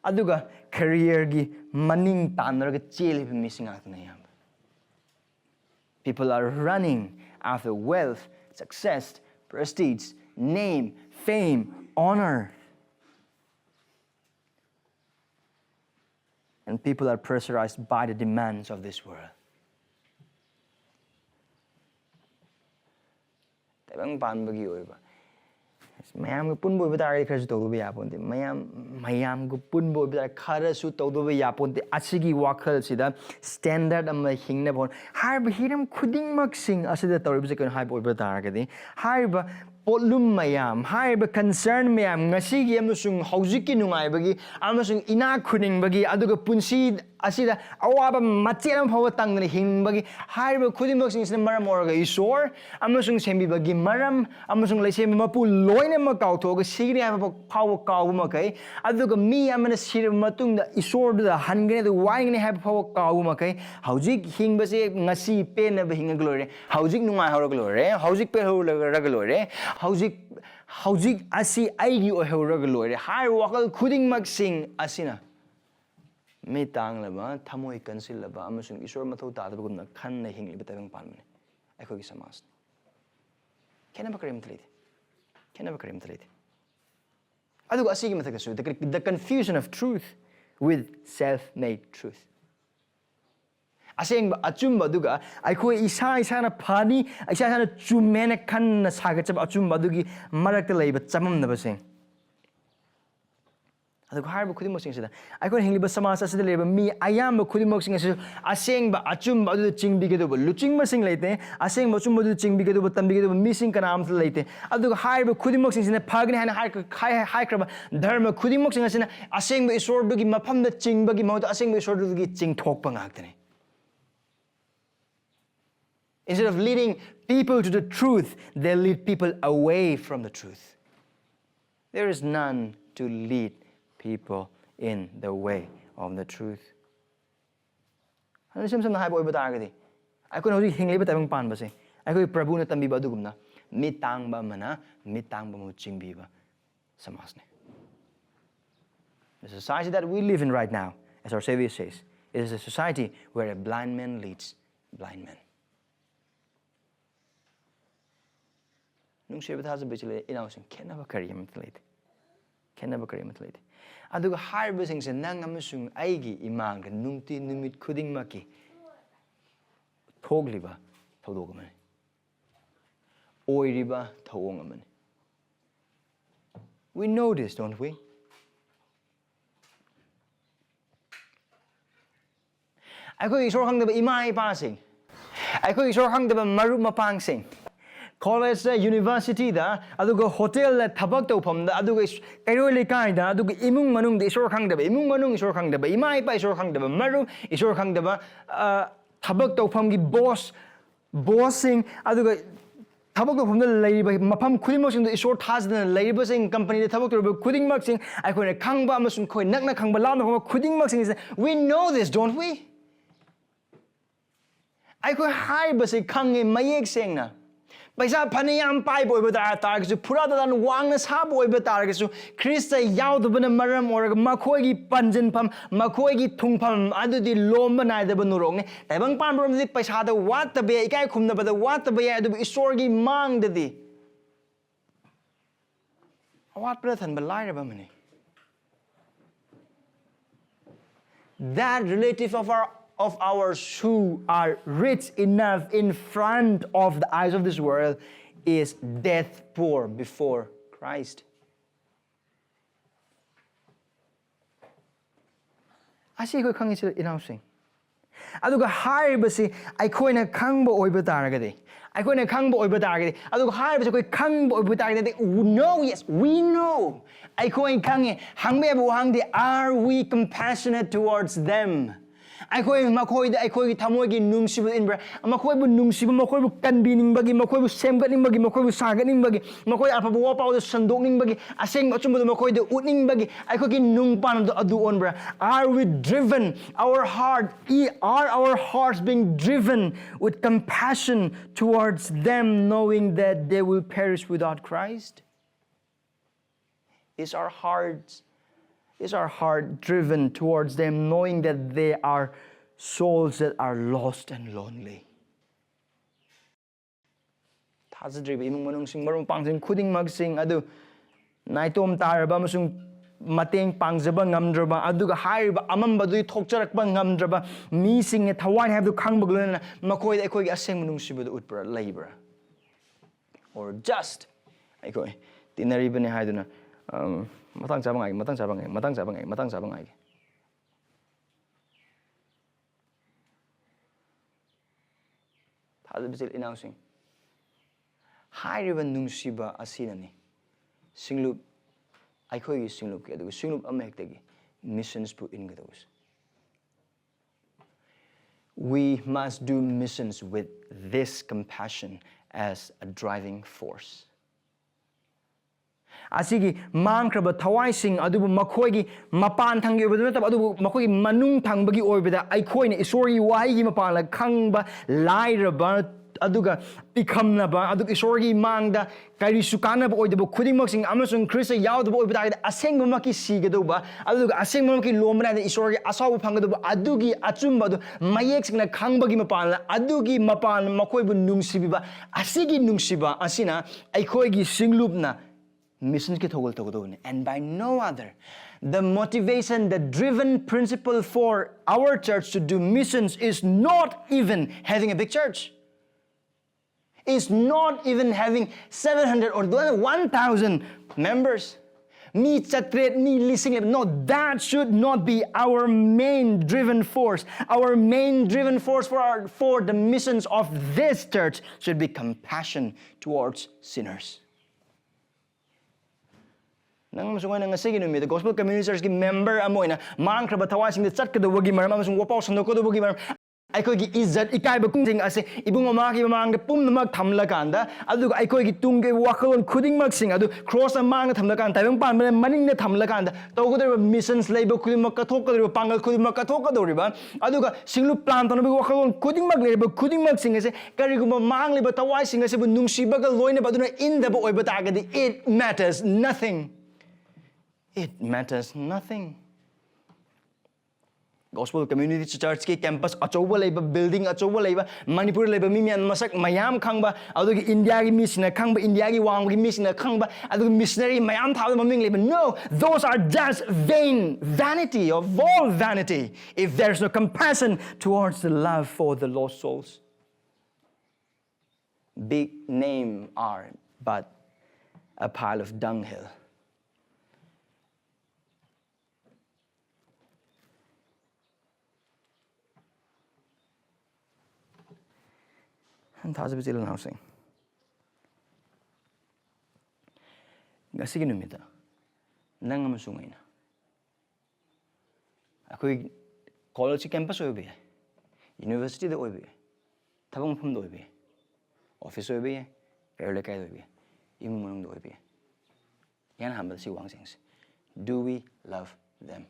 aduga career gi maning tanraga cheliba missing out na yam. People are running after wealth, success, prestige, name, fame, honor. And people are pressurized by the demands of this world. Taibang panbagi oiba mayam gu punbo bita ai kharasu tawduba yaponte mayam gu punbo bita kharasu tawduba yaponte asigi wakhal sida standard amma hingna bon harba hiram khudingmak sing asida tawribse kan haiba oiba taragadi harba potlum mayam harba concern mayam ngasigi amasung haujiki nungaibagi amasung ina khudingbagi aduga punsi asida awaba machel phawa tangna hingbagi harba khudingmak sing sina maram oraga isor amasung sembibagi maram amasung laisem mapu loina ma kauthoga sigri haiba phawa kawuma kai aduga mi amana sir matungda isor da hangene da waingene haiba phawa kawuma kai haujik hingbase ngasi pena ba hinga glore haujik nungai hora glore haujik pe hora glore haujik asi aigi o hora glore hai wakal khudingmak sing asina me tanglaba thamoi kansilaba amasung isor mathou taba gumna khanna hingli batang panmane aikoi gi samas kenaba karim tlide aduga asigi mathakasu the confusion of truth with self-made truth. Asing achumba duga aikoi isa na phani isa na chumena khanna sagachab achumba dugi marakta leiba chamamnaba sing aduga harba khudimok sing sida aikoi hingliba samas asida leba mi ayamba khudimok sing asu asengba achumba adu chingbigedoba luchingma sing leite asengba chumba du chingbigedoba tambigedoba mi sing kanam leite aduga harba khudimok sing sina phagni hana haikraba dharma khudimok sing asina asengba isor dugi maphamda chingbagi mahut asengba isor dugi chingthokpa ngaktane. Instead of leading people to the truth, they lead people away from the truth. There is none to lead people in the way of the truth. Ano siyam na haibo iba taragadi? Ako na hujik hinglay ba tayong pan ba si? Ako Prabhu na tambi ba dugum na mitang ba mana mitang ba mo chingbi ba samas ne. The society that we live in right now, as our Savior says, It is a society where a blind man leads blind men. Nungsheba Thajaba chile inausing kenaba kari amathlete. Kenaba kari amathlete. Aduga harbising se nang amasung aigi imang nungti numit khudingmakna thogliba thawdogamani. Oiriba thawongamani. We know this, don't we? Aiko isor khangdaba ima ipasing. Aiko isor khangdaba marup mapangsing. College university da aduga hotel la thabak tawpham da aduga kairoi lekai da aduga imung manung de isor khangdaba imung manung isor khangdaba ima ipa isor khangdaba marup isor khangdaba thabak tawpham gi bossing aduga thabak tawpham da leiba mapham khudingmaksing da isor thasdana leiba sing company da thabak tawba khudingmaksing aikoina khangba amasung khoi nakna khangba lamna khudingmaksing is we know this, don't we? Aiko haiba se khange mayek sengna paisa phanayam pai boy bata targesu pura da wangna sa boy bata targesu Krista yaudbana maram or makhoi gi panjin pham makhoi gi thungpham adudi lomba nai da banurong ne taibang panbrom di paisa da wat be ikai khumna bada wat be adu Esorgi mang da di awat prathan balai ra mani that relative of ours who are rich enough in front of the eyes of this world is death poor before Christ. Asi ko khangi sila inausing. Aduga haribasi aikoina khangba oiba taragadi. Aikoina khangba oiba taragadi. Aduga haribasi koi khangba oiba taragadi. No, yes, we know. Aikoin khangi hangbe bu hangdi, are we compassionate towards them? Aikoy makoy da aikoy thamoy gi nungsibu inbra makoy bu nungsibu makoy bu kanbining bagi makoy bu semganing bagi makoy bu saganing bagi makoy aphaba wapao da sandokning bagi aseng achumba da makoy da utning bagi aikoy gi nungpan da adu onbra. Are we driven are our hearts being driven with compassion towards them, knowing that they will perish without Christ? Is our heart driven towards them, knowing that they are souls that are lost and lonely? Thajadriba imung manung sing marum pangsing khudingmaksing adu naitom taraba masung mateng pangjaba ngamdraba aduga hariba amamba du thokcharakba ngamdraba mi sing thawai have to khangbagulena makoi ekoi aseng manung sibadu utpra leibra or just ekoi tinaribane haiduna matang sabangai. Thajaba announcing. Hariba nungsiba asinani. Singlup aikogi singlup ke singlup amektagi missions pu ingados. We must do missions with this compassion as a driving force. Asigi mangkraba thawai sing adubu makhoigi mapan thangi obaduna tab adubu makhoigi manung thangbagi oibada aikhoina Esorgi wahi mapan la khangba lairaba aduga pikhamnaba aduk Esorgi mangda kari sukana ba oidaba khudingmaksing amasung Krista yaudaba oibada asengba maki sigadoba aduga asengba maki lombana da Esorgi asawu phangadoba adugi achumba du mayek singna khangbagi mapan la adugi mapan makhoibu nungsibiba asigi nungsiba asina aikhoigi singlupna missions ke thogol togodone, and by no other. The motivation, the driven principle for our church to do missions is not even having a big church. It's not even having 700 or 1,000 members. Me chatret, me listening. No, that should not be our main driven force. Our main driven force for the missions of this church should be compassion towards sinners. Nang masungay nang sige no the gospel community church ki member amoina mangkraba thawai sing chat ka dogi maram amasung wapao sandok ko dogi maram aikoi gi izzat ikai ba kung sing ase ibung ma ki mang de pum namak thamla kanda adu aikoi gi tung ge wakhallon khudingmak sing adu cross amang thamla kan taibang pan maning ne thamla kanda tawgodre missions leiba khudingmak ka thokkodre pangal khudingmak ka thokkodoriba adu ga singlu plan ton bi wakhallon khudingmak leiba khudingmak sing ase kari gum mangliba thawai sing ase bu nungsiba ga loina baduna indaba oiba tagadi it matters nothing. It matters nothing. Gospel Community Church ki campus achouba leiba building achouba leiba Manipur leiba mi mian masak mayam khangba adugi India gi misna khangba India gi wang gi misna khangba adugi missionary mayam thawai maming leiba. No, those are just vanity of all vanity if there's no compassion towards the love for the lost souls. Big name are but a pile of dunghill. Thajaba sila housing. Gasigi numita. Nang amusungay na. Ako'y college campus oibi, university da oibi, tabang maphamda oibi, office oibi, airlekay oibi, imumunong da oibi. Yan hambal si Wang Sings. Do we love them?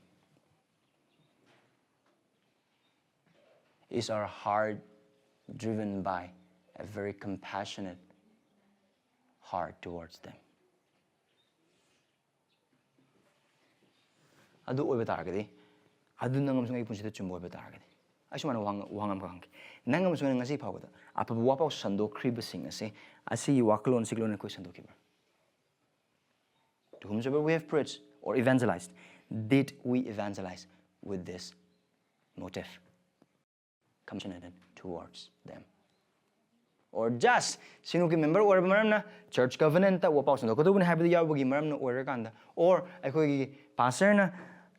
Is our heart driven by a very compassionate heart towards them? Adu oiba taragadi, adu nangam sungai punchita chumbo oiba taragadi. Asumana wangam kang. Nangam sungai ngasi pawada. Aphaba wapao sando kriba sing asi wakhallon siglon ko sando kiba. To whomsoever we have preached or evangelized, did we evangelize with this motive? Compassionate towards them. Or just sino ki member or maram na church covenant ta wapao sando ko tu bun habdi yaw bagi maram na or kanda or ai ko pastor na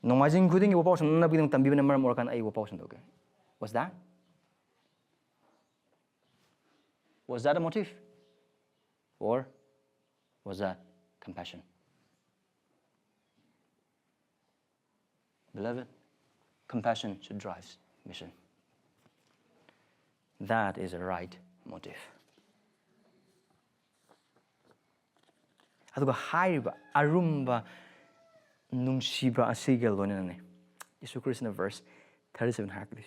nongajing khuding wapao sando na biging tambi na maram or kan ai wapao sando ke. Was that a motive? Or was that compassion? Beloved, compassion should drive mission. That is a right motive. Aduga haiba arumba nungsiba asiga lonene. Yesu Christ in verse 37 haklis.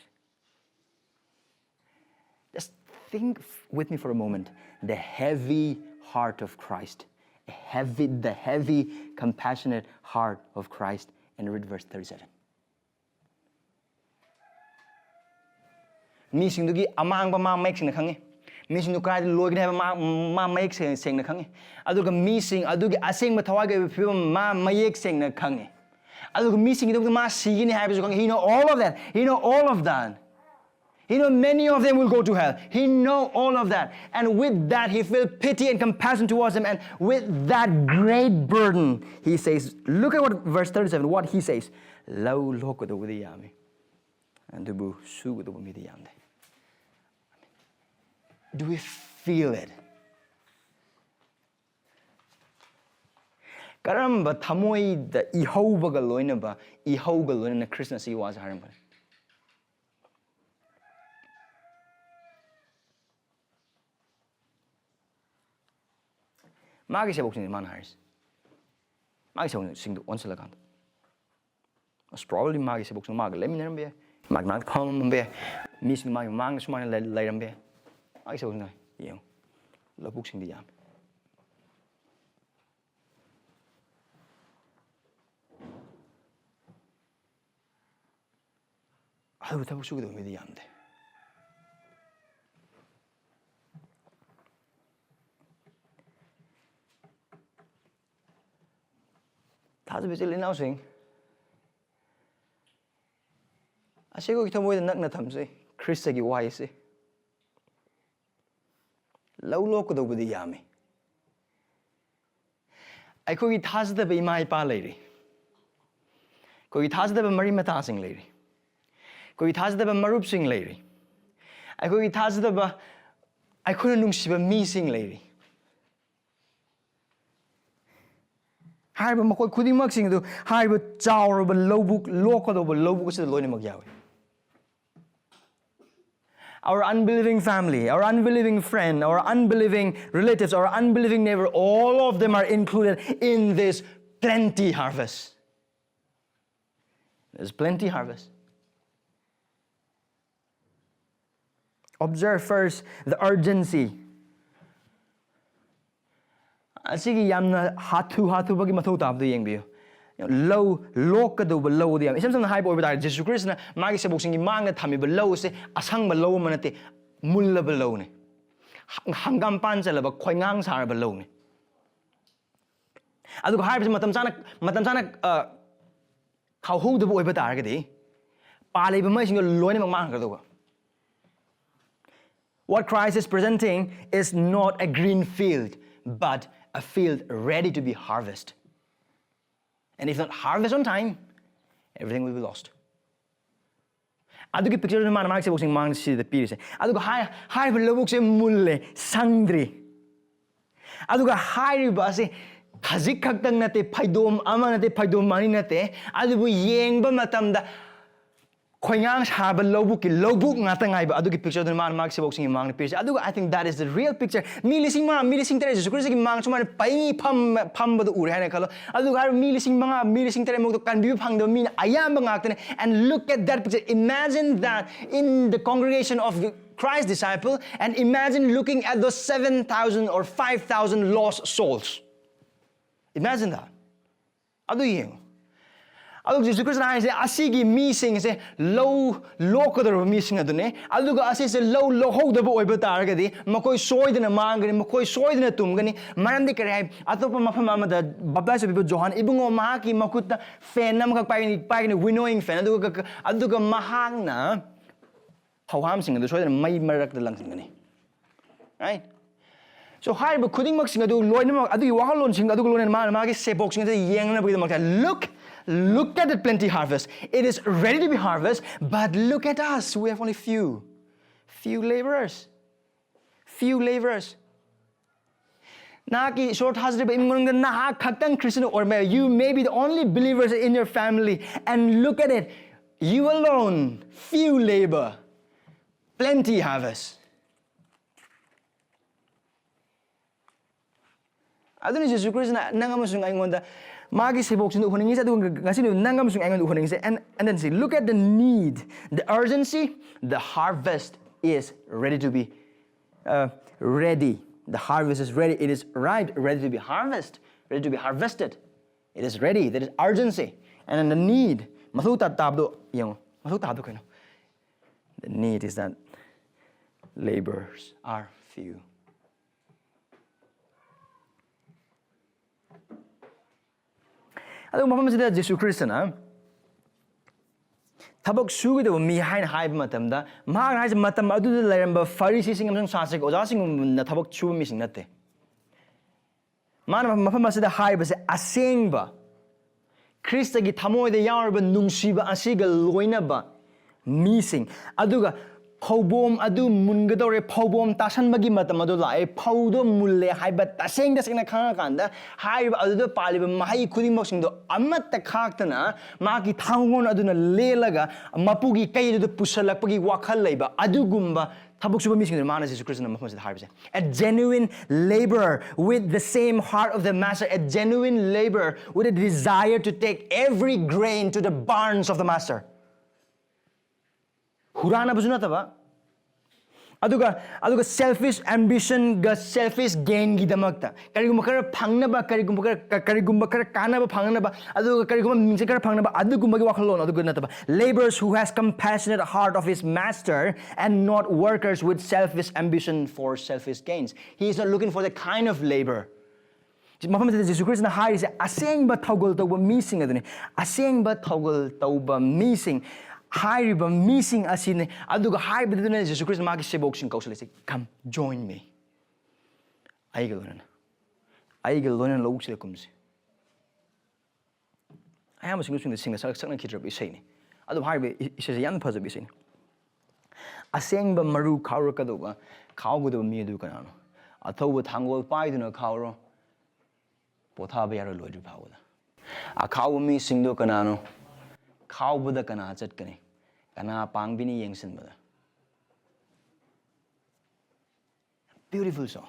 Just think with me for a moment. The heavy heart of Christ. The heavy, compassionate heart of Christ. And read verse 37. Mi singdugi amang ba ma make sing na khange. Mi singdu krai loi gne ma make sing na khange. Aduga mi sing adugi asing ma thawai ga phi ma mayek sing na khange. Aduga mi sing du ma si ni ha bi khange. He know all of that. He know all of that. He know many of them will go to hell. He know all of that. And with that, he felt pity and compassion towards them. And with that great burden, he says, look at what verse 37, what he says. Lau loko do with the yammi. Adubu su with the yamde. Do we feel it? Karamba thamoi da ihauba ga loina ba ihauga loina na Krishna si was haramba. Magi se boxing man haris. Magi se sing the once lagant. Most probably magi se boxing mag lemon be. Mag palm be. Miss mag mang sumana lay be. Magi se boxing yo. La boxing the yam. I would have sugar with the yam. Thajaba sila housing. Asigo kita mo nak na thamse Krista gi wai se. Laulo ko do budi yami. Ai ko gi thajaba imai pa leiri. Ko gi thajaba mari mata sing leiri. Ko gi thajaba marup sing leiri. Ai ko gi thajaba ai ko nung siba mi sing leiri. Hariba makoi khudingmak sing du hariba chawraba lobuk lokodoba lobuk se loina mak yawe. Our unbelieving family, our unbelieving friend, our unbelieving relatives, our unbelieving neighbor, all of them are included in this plenty harvest. There's plenty harvest. Observe first the urgency. Asigi yamna Mathou taba gi Mathou taba yeng biyo. low lokadaba low the isam high boy but Jesus Christ na magi se boxing mang na thami ba low se asang ba low manate mulla ba low ne hangam pan chala ba khoingang sar ba low ne adu high matam sana khau hu da boy ba tar ga di pa le ba mai sing loi ne mang ga do. What Christ is presenting is not a green field, but a field ready to be harvested. And if not harvest on time, everything will be lost. Adukki picture man mark se boxing man si the pire se. Aduga high lobuk se mulle sangdri. Aduga high ba se khajik khaktang nate phaidom ama nate phaidom mani nate adubu yengba matamda khoingang saba lobuk ki lobuk ngata ngai ba adugi picture den man mark se boxing mang picture aduga I think that is the real picture milising tere Jesus Christ ki mang chuman pai pham ba ure hana khalo aduga milising tere mok kan bi phang do min ayam ba ngak and look at that picture. Imagine that in the congregation of Christ's disciple and imagine looking at those 7,000 or 5,000 lost souls. Imagine that. Adu yeng adug Jesus Christ na se asigi missing se low kadar missing adune aduga asi se low hod ba oiba targadi makoi soidna mangani makoi soidna tumgani maramdi kare atopa mafam amada babla se bibo Johan ibungo mahaki makutta fan nam kak paini winnowing fan aduga mahangna hawam sing adu soidna mai marak da langsingani, right? So high but khudingmak sing adu loina adu wakhallon sing adu loina magi se boxing adu yengna bi look at the plenty harvest. It is ready to be harvest, but look at us. We have only few laborers. Naki short husband na khatang Christian or you may be the only believers in your family, and look at it. You alone, few labor, plenty harvest. Adun Jesus Christ na nangamusung ayonda magi se boxing do huning isa do ngasi do nangamusung ayon do huning isa and then see, look at the need, the urgency. The harvest is ready to be ready. The harvest is ready. It is ripe, ready to be harvested, ready to be harvested. It is ready. There is urgency, and then the need. Mathou taba do mathou taba kano. The need is that laborers are few. Adu mafam sida Jesus Christ na tabok sugida mi hain haib matamda ma hain matam adu leramba Pharisee sing amsang sasik oja sing na tabok chu mi sing nate mana mafam sida haib se asengba Christ gi thamoi de yarba nungsiba asiga loinaba mi sing aduga phobom adu mungadore phobom tasanbagi matam adu lai phodo mulle haiba taseng na khanga kanda haiba adu paliba mahai khudingmak sing do amatta khaktana magi thangon aduna lelaga mapugi kaidu pusalakpagi wakhal leiba adugumba thabuk suba mising mana Jesus Christ na mafam sida harvest. A genuine laborer with the same heart of the master, a genuine laborer with a desire to take every grain to the barns of the master. Hurana buzuna taba aduga selfish ambition ga selfish gain gi damakta karigumba kar phangnaba karigumba kar kanaba phangnaba aduga karigumba mingse kar phangnaba adugumba gi wakhallon aduga nataba laborers who has compassionate heart of his master and not workers with selfish ambition for selfish gains. He is not looking for the kind of labor. Mafam sida Jesus Christ na hai se asengba thawgal tawba mising aduni asengba thawgal tawba mising Hariba missing asine aduga harbiduna Jesus Christ magi seboxing kausale come join me. Aigalona lo sile kumse. I am singing the singer sakna kidra bi sayni. Adu harbe is a young puzzle bi sayni. Asengba maru kaura kaduba kaugudu mi du kanano. Athoba thangol paiduna kauro pothaba yaro loidu pawda. A cow mi sing do kanano. Khau buda kana chat kani kana pangbini yengsin bada. Beautiful song.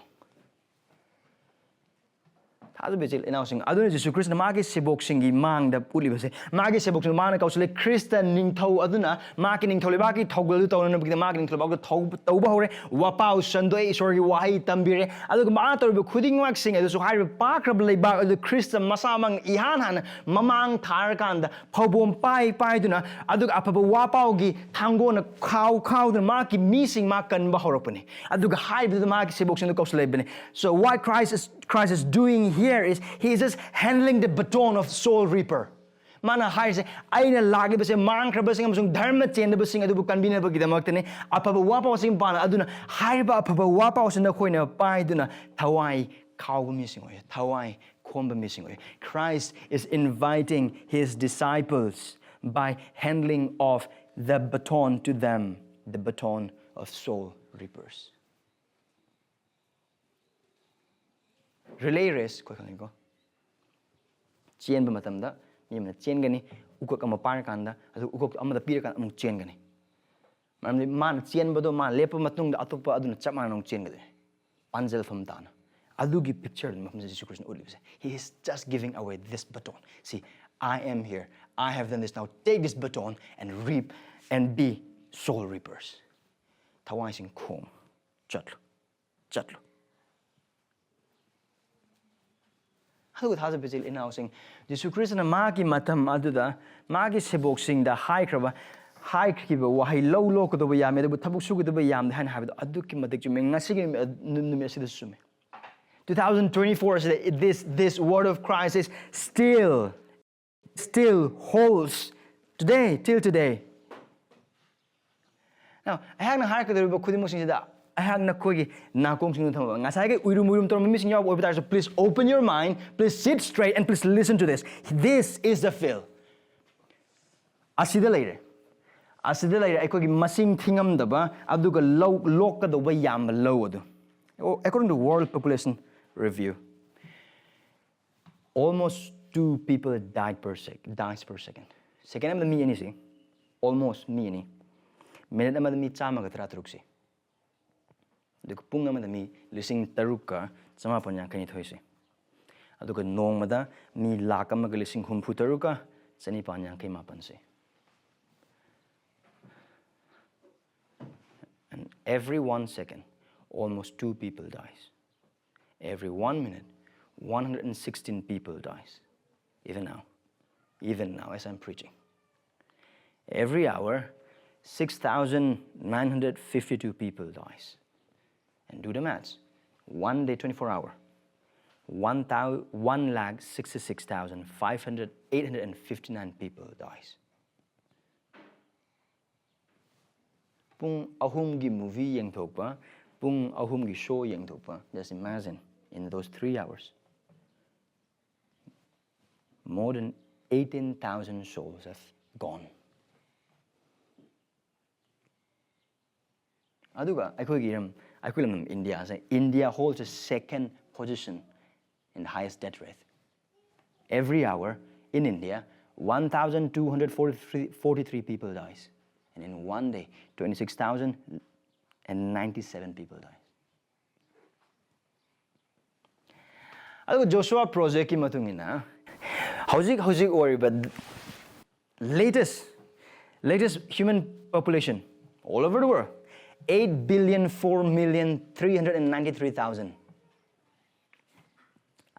Thajaba jil inausing aduna Jesu Christ na magi sebok singi mang da puli base magi sebok sing mang na kausle Christian ningthau aduna magi ningthau lebaki thouggal tu na bigda magi ningthau bak tauba hore wapao sandoi Esorgi wahi tambire aduga ma torbe khudingmak sing adu su haiba pakrab leibak adu Christian masamang ihan han mamang thar kanda phobom pai duna aduga aphaba wapao gi thango na khau duna magi missing ma kan ba horopani aduga haiba magi sebok sing kausle bene. So what Christ is doing here is he is just handling the baton of soul reaper. Mana hai se aina lagi base mangkraba sing amsung dharma chen ba sing adubu kanbina ba gidamakte aphaba wapao sing bana aduna haiba aphaba wapao sing na khoina pai duna thawai khawba missing oi thawai khomba missing oi. Christ is inviting his disciples by handling of the baton to them, the baton of soul reapers. Relay race ko khango chen ba matam da yimna chen gani ukok ama par kanda adu ukok ama da pir kan amung chen gani maramdi man chen ba do ma lepa matung da atopa aduna chama nong chen gade panjal pham dana adugi picture ma pham Jesus Christ ulibse. He is just giving away this baton. See, I am here, I have done this, now take this baton and reap and be soul reapers. Thawai sing khom chatlo Hadu Thajaba jil inausing Jesu Christ na magi matam aduda magi sebok sing da hai kraba hai khiba wahi lo ko do ya me do thabuk su ko do ya me han ha adukki matik chu me ngasi gi num asida sume 2024 says this word of Christ is still holds today till today. Now I have na har ka do khudimok sing da I have na kogi na kong sing thama ngasai ge uirum tor mi sing yaw obitar. So please open your mind, please sit straight and please listen to this. This is the fill. Asida later akogi masing thingam daba aduga lok ka do ba yam low adu. According to World Population Review, almost 2 people dies per second. Second am the mi ani si almost mi ani minute am the mi chama ga truksi. Duk pung amada mi lising taruka sama panya kani thoise aduka nongmada mi lakam ga lising humpu taruka chani panya kai mapan se. And every 1 second almost 2 people dies. Every 1 minute 116 people dies. Even now as I'm preaching. Every hour 6,952 people dies. And do the maths. 1 day, 24 hour. 1,66,859 people dies. Pung ahum gi movie yang thokpa, pung ahum gi show yang thokpa. Just imagine in those 3 hours, more than 18,000 souls have gone. Aduga Akulam India. India holds a second position in the highest death rate. Every hour in India, 1,243 people dies. And in 1 day, 26,097 people die. Aduga Joshua project ki matungina hojik oriba latest human population all over the world 8,004,393,000.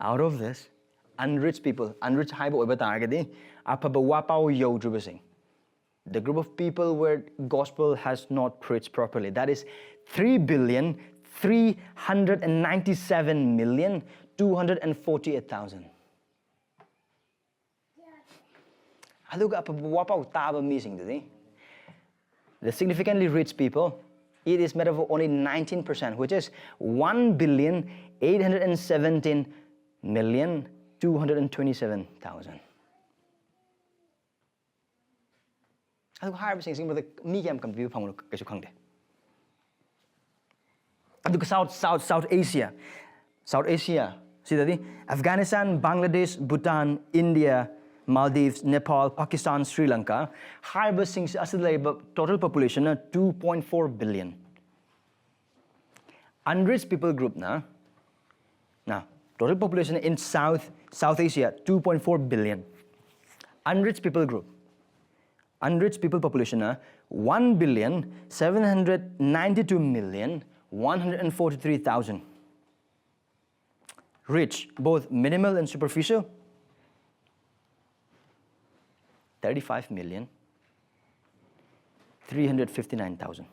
Out of this, unrich haiba oiba targadi aphaba wapao yodrubasing. The group of people where gospel has not preached properly. That is 3,397,248,000. Aduga aphaba wapao taba missing today. The significantly rich people, it is made up of only 19%, which is 1,817,227,000. Aduga harba sing but mi yam kam view phang kaisu khangde. Aduga South Asia. Sidadi Afghanistan, Bangladesh, Bhutan, India, Maldives, Nepal, Pakistan, Sri Lanka, harba sing total population 2.4 billion. Unrich people group na Total population in South Asia, 2.4 billion. Unrich people group. Unrich people population, 1,792,143,000. Rich, both minimal and superficial, 35,359,000.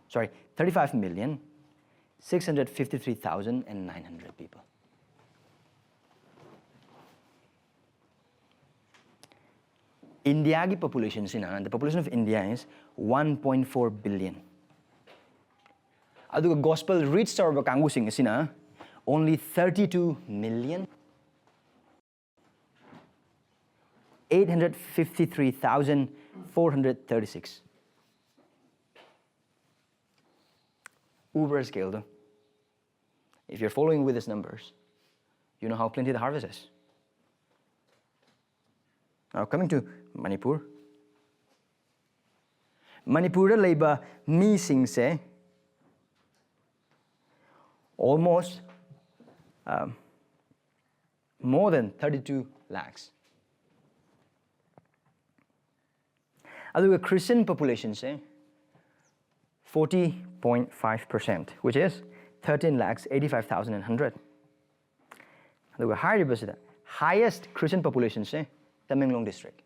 Sorry, 35,653,900 people. India's population, the population of India is 1.4 billion. Aduga gospel rich sarva kangu sing only 32 million 853,436. Uber scale though. If you're following with these numbers, you know how plenty the harvest is. Now coming to Manipur. Manipur labor mi sing se almost more than 32 lakhs. Aduga Christian population say 40.5%, which is 13,85,100. Aduga highest Christian population say Tamenglong district.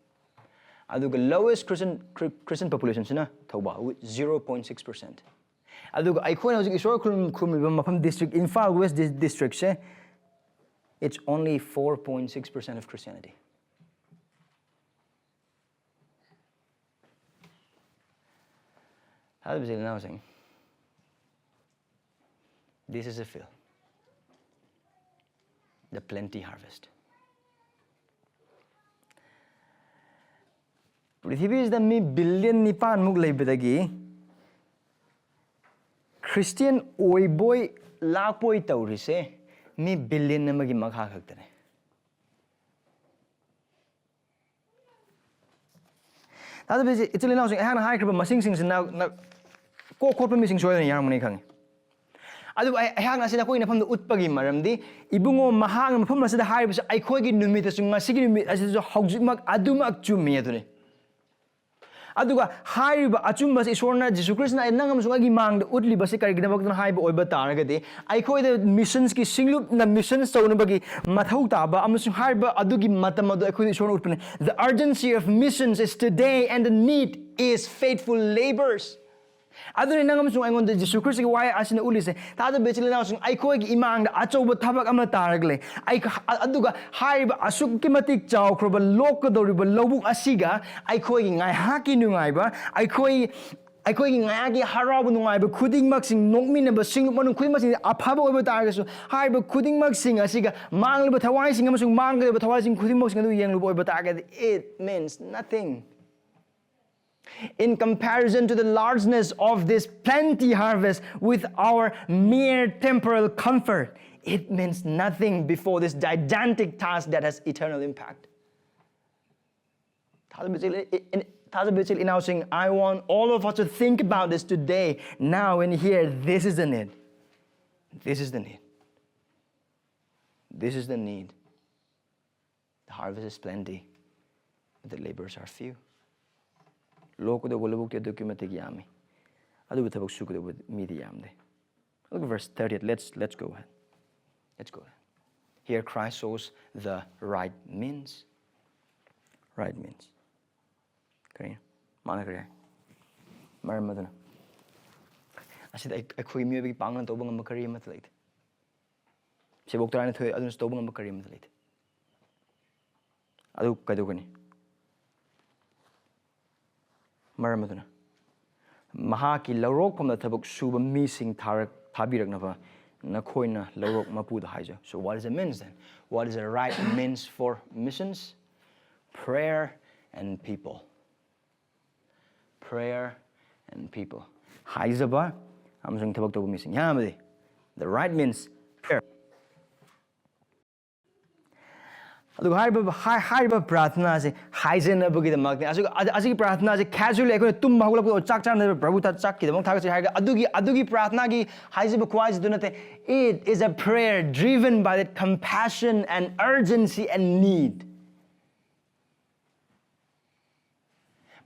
Aduga lowest Christian population say Thajaba with 0.6%. Aduga aikhoina hojik Esorgi mapham district Imphal West district say it's only 4.6% of Christianity. How is it now saying? This is a field. The plenty harvest. Prithvi is the me billion nipan mug laibadagi. Christian oiboy lakpoi taurise me billion namagi magha haktane. That's it. It's only now saying I had a high crib masing sings now ko corporate missing soil in Yarmoni Kang. I hang as in a point upon the Utpagi maramdi, Ibungo Mahang and Pumas the high was I quite numitas in my signature as a hogzimak adumak chumi. Aduga high Achumba is one Jesus Christ and Nangamswagi mang the Utli Basika Gnabakan high or Bataragade. I call the missionski singlup the missions Sonabagi Mathou taba Amus Harba Adukki matamado acquisition open. The urgency of missions is today and the need is faithful labors. Other than Nangamsung, I want the Jesus Christ why as in the Ulisse, Tata Betchel announcing I call Imang the Achumba tabak amataragle. I Aduga high Asukki matik chow croba local lobu asiga, I calling I haki nungaiba, I calling Nagi Harabu nungaiba, khudingmakna nokminaba sing one quimasing aphaba over targets, high but khudingmak sing asiga, mangliba thawai sing amasung mangliba thawai sing khudingmak young boy but target. It means nothing. In comparison to the largeness of this plenty harvest with our mere temporal comfort, it means nothing before this gigantic task that has eternal impact. Thajaba announcing, I want all of us to think about this today, now and here. This is the need. This is the need. This is the need. The harvest is plenty, but the laborers are few. Look at the adukki matik yammi. Adubu tabak suku with midi yamde. Look at verse 30. Let's go ahead. Let's go ahead. Here Christ shows the right means. Right means. Okay. Mana kaya. Maramadana. Asid I koi mi bigi panglan tobang ang makari matlit. Sibok taran ito adun tobang ang makari matlit. Adu kadugani. Maramadana. Mahaki larok from the tabuk suba missing tarak tabiraknava nakoina larok mapu the haja. So what does it mean then? What is the right means for missions? Prayer and people. Prayer and people. Thajaba, I'm saying tabuk tabu missing. Yammi. The right means prayer. ꯑꯗꯨꯒ ꯍꯥꯏꯔꯤꯕ ꯄ꯭ꯔꯥꯊꯅꯥꯁꯦ ꯍꯥꯏꯖꯅꯕꯒꯤꯗꯃꯛꯇꯅꯤ ꯑꯁꯤꯒꯤ ꯄ꯭ꯔꯥꯊꯅꯥꯁꯦ ꯀꯦꯖꯨꯋꯦꯜꯂꯤ ꯑꯩꯈꯣꯏꯅ ꯇꯨꯝꯕ ꯍꯧꯒꯠꯂꯛꯄꯗ ꯆꯥꯛ ꯆꯥꯅꯕ ꯄ꯭ꯔꯚꯨꯗ ꯆꯥꯛꯀꯤꯗꯃꯛ ꯊꯥꯒꯠꯆꯔꯤ ꯍꯥꯏꯔꯒ ꯑꯗꯨꯒꯤ ꯄ꯭ꯔꯥꯊꯅꯥꯒꯤ ꯍꯥꯏꯖꯕ ꯈꯨꯍꯥꯏꯁꯤꯗꯨ ꯅꯠꯇꯦ it is a prayer driven by that compassion and urgency and need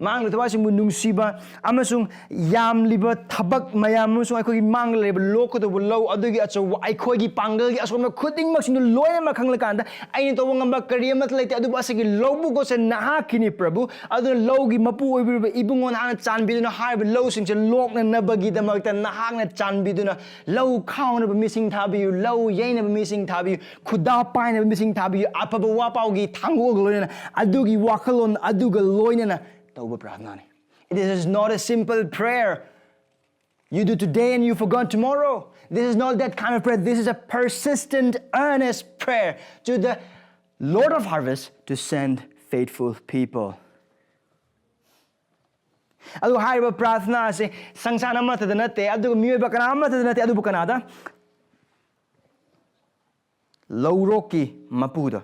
ꯃꯥꯡꯂꯤꯕ ꯊꯋꯥꯏꯁꯤꯡꯕꯨ ꯅꯨꯡꯁꯤꯕ ꯑꯃꯁꯨꯡ ꯌꯥꯝꯂꯤꯕ ꯊꯕꯛ ꯃꯌꯥꯝ ꯑꯃꯁꯨꯡ ꯑꯩꯈꯣꯏꯒꯤ ꯃꯥꯡꯗ ꯂꯩꯕ ꯂꯣꯛꯀꯗꯧꯕ ꯂꯧ ꯑꯗꯨꯒꯤ ꯑꯆꯧꯕ ꯑꯩꯈꯣꯏꯒꯤ ꯄꯥꯡꯒꯜꯒꯤ ꯑꯁꯣꯟꯕ ꯈꯨꯗꯤꯡꯃꯛꯁꯤꯡꯗꯨ ꯂꯣꯏꯅꯃꯛ ꯈꯪꯂꯀꯥꯟꯗ ꯑꯩꯅ ꯇꯧꯕ ꯉꯝꯕ ꯀꯔꯤ ꯑꯃꯠꯇ ꯂꯩꯇꯦ ꯑꯗꯨꯕꯨ ꯑꯁꯤꯒꯤ ꯂꯧꯕꯨꯛ ꯑꯁꯤ ꯅꯍꯥꯛꯀꯤꯅꯤ ꯄ꯭ꯔꯚꯨ ꯑꯗꯨꯅ ꯂꯧꯒꯤ ꯃꯄꯨ ꯑꯣꯏꯕꯤꯔꯤꯕ ꯏꯕꯨꯡꯉꯣ ꯅꯍꯥꯛꯅ ꯆꯥꯟꯕꯤꯗꯨꯅ ꯍꯥꯏꯔꯤꯕ ꯂꯧꯁꯤꯡꯁꯦ ꯂꯣꯛꯅꯅꯕꯒꯤꯗꯃꯛꯇ ꯅꯍꯥꯛꯅ ꯆꯥꯟꯕꯤꯗꯨꯅ ꯂꯧ ꯈꯥꯎꯅꯕ ꯃꯤꯁꯤꯡ ꯊꯥꯕꯤꯌꯨ ꯂꯧ ꯌꯩꯅꯕ ꯃꯤꯁꯤꯡ ꯊꯥꯕꯤꯌു ꯈꯨꯗꯥ ꯄꯥꯏꯅꯕ ꯃꯤꯁꯤꯡ ꯊꯥꯕꯤꯌു ꯑꯐꯕ ꯋꯥꯄꯥꯎꯒꯤ ꯊꯥꯡꯒꯣꯜꯒ ꯂꯣꯏꯅꯅ ꯑꯗꯨꯒꯤ ꯋꯥꯈꯜꯂꯣꯟ ꯑꯗꯨꯒ ꯂꯣꯏꯅꯅ tauba prathnani. It is not a simple prayer. You do today and you forgot tomorrow. This is not that kind of prayer. This is a persistent, earnest prayer to the Lord of harvest to send faithful people. Adu haiba prathna se sangsana matada nate adu miyoiba kana matada nate adu bukanada lauroki mapuda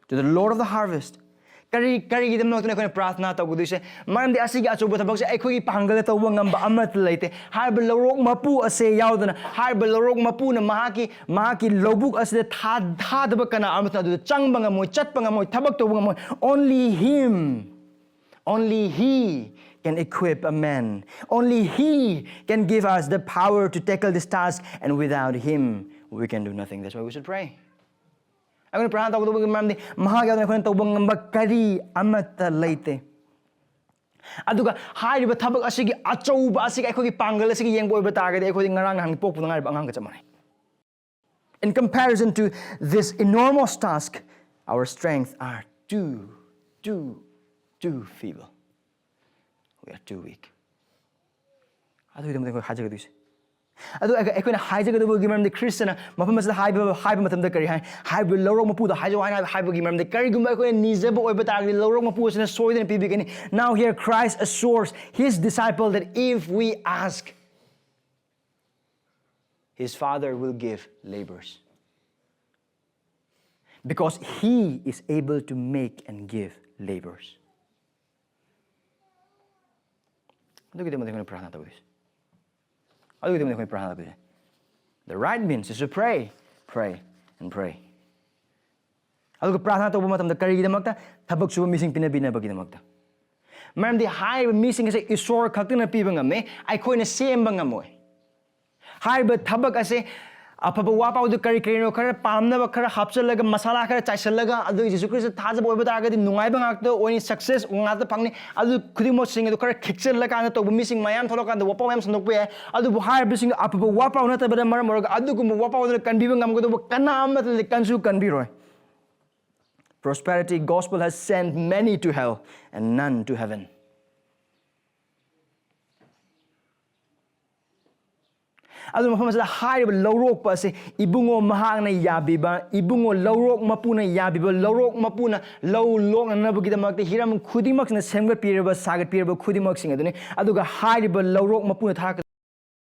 to the Lord of the harvest. Kari gidam no tuna prathna tawdu se maramdi asigi achuba thabak se aikhogi pangal tawba ngamba amat leite harba lorok mapu ase yaudana harba lorok mapu na mahaki lobuk ase thadaba kana amat adu changba ngamoi chatpa ngamoi thabak tawba ngamoi only he can equip a man. Only he can give us the power to tackle this task, and without him we can do nothing. That's why we should pray. I'm going to pray to the Maramdi Mahagana to Bangamba Kari Amata Late. Aduga high but tabak asigi acho basik equity pangalasi young boy bataga equating around and poke in comparison to this enormous task, our strength are too feeble. We are too weak. I don't think Hajaga this. I couldn't hijack the Gimam the Christian, Mahamas the Hybermatam the Curry, Hyber Loromapu, the Hybergimam, the Currigumako and Nizebo or Batagi, Loromapu and a soil and beginning. Now here Christ assures his disciple that if we ask, his Father will give labors. Because he is able to make and give labors. Look at them going to pray. The right means is to pray, and pray. Look at prana to matam the kari damakta tabak suba missing pinabina bagi damakta. Ma'am the high missing is a isor kaktina pibanga me I coin a same bangamoy. High but tabak as a aphaba wapao the kari no kara pamna kara hapsalaga masala kara chaisalaga adu Jesus Christ Thajaba bataga the nuaibang actor or in success ngata pangni adu khudingmakna sing the kara kixelaga to missing mayam tholoka the wapao yam sanokpe adu higher missing aphaba wapao nata bada maram adu kum wapao the kanbibang am go kana amat the kansu kanbiroi. Prosperity gospel has sent many to hell and none to heaven. Adu mafamasa high lorok pa se ibungo mahang na yabiba ibungo lorok mapuna yabiba lorok mapuna low long na nabugidamag hiram khudingmakna semgat piraba sagat piraba khudingmak sing adune aduga high lorok mapuna thak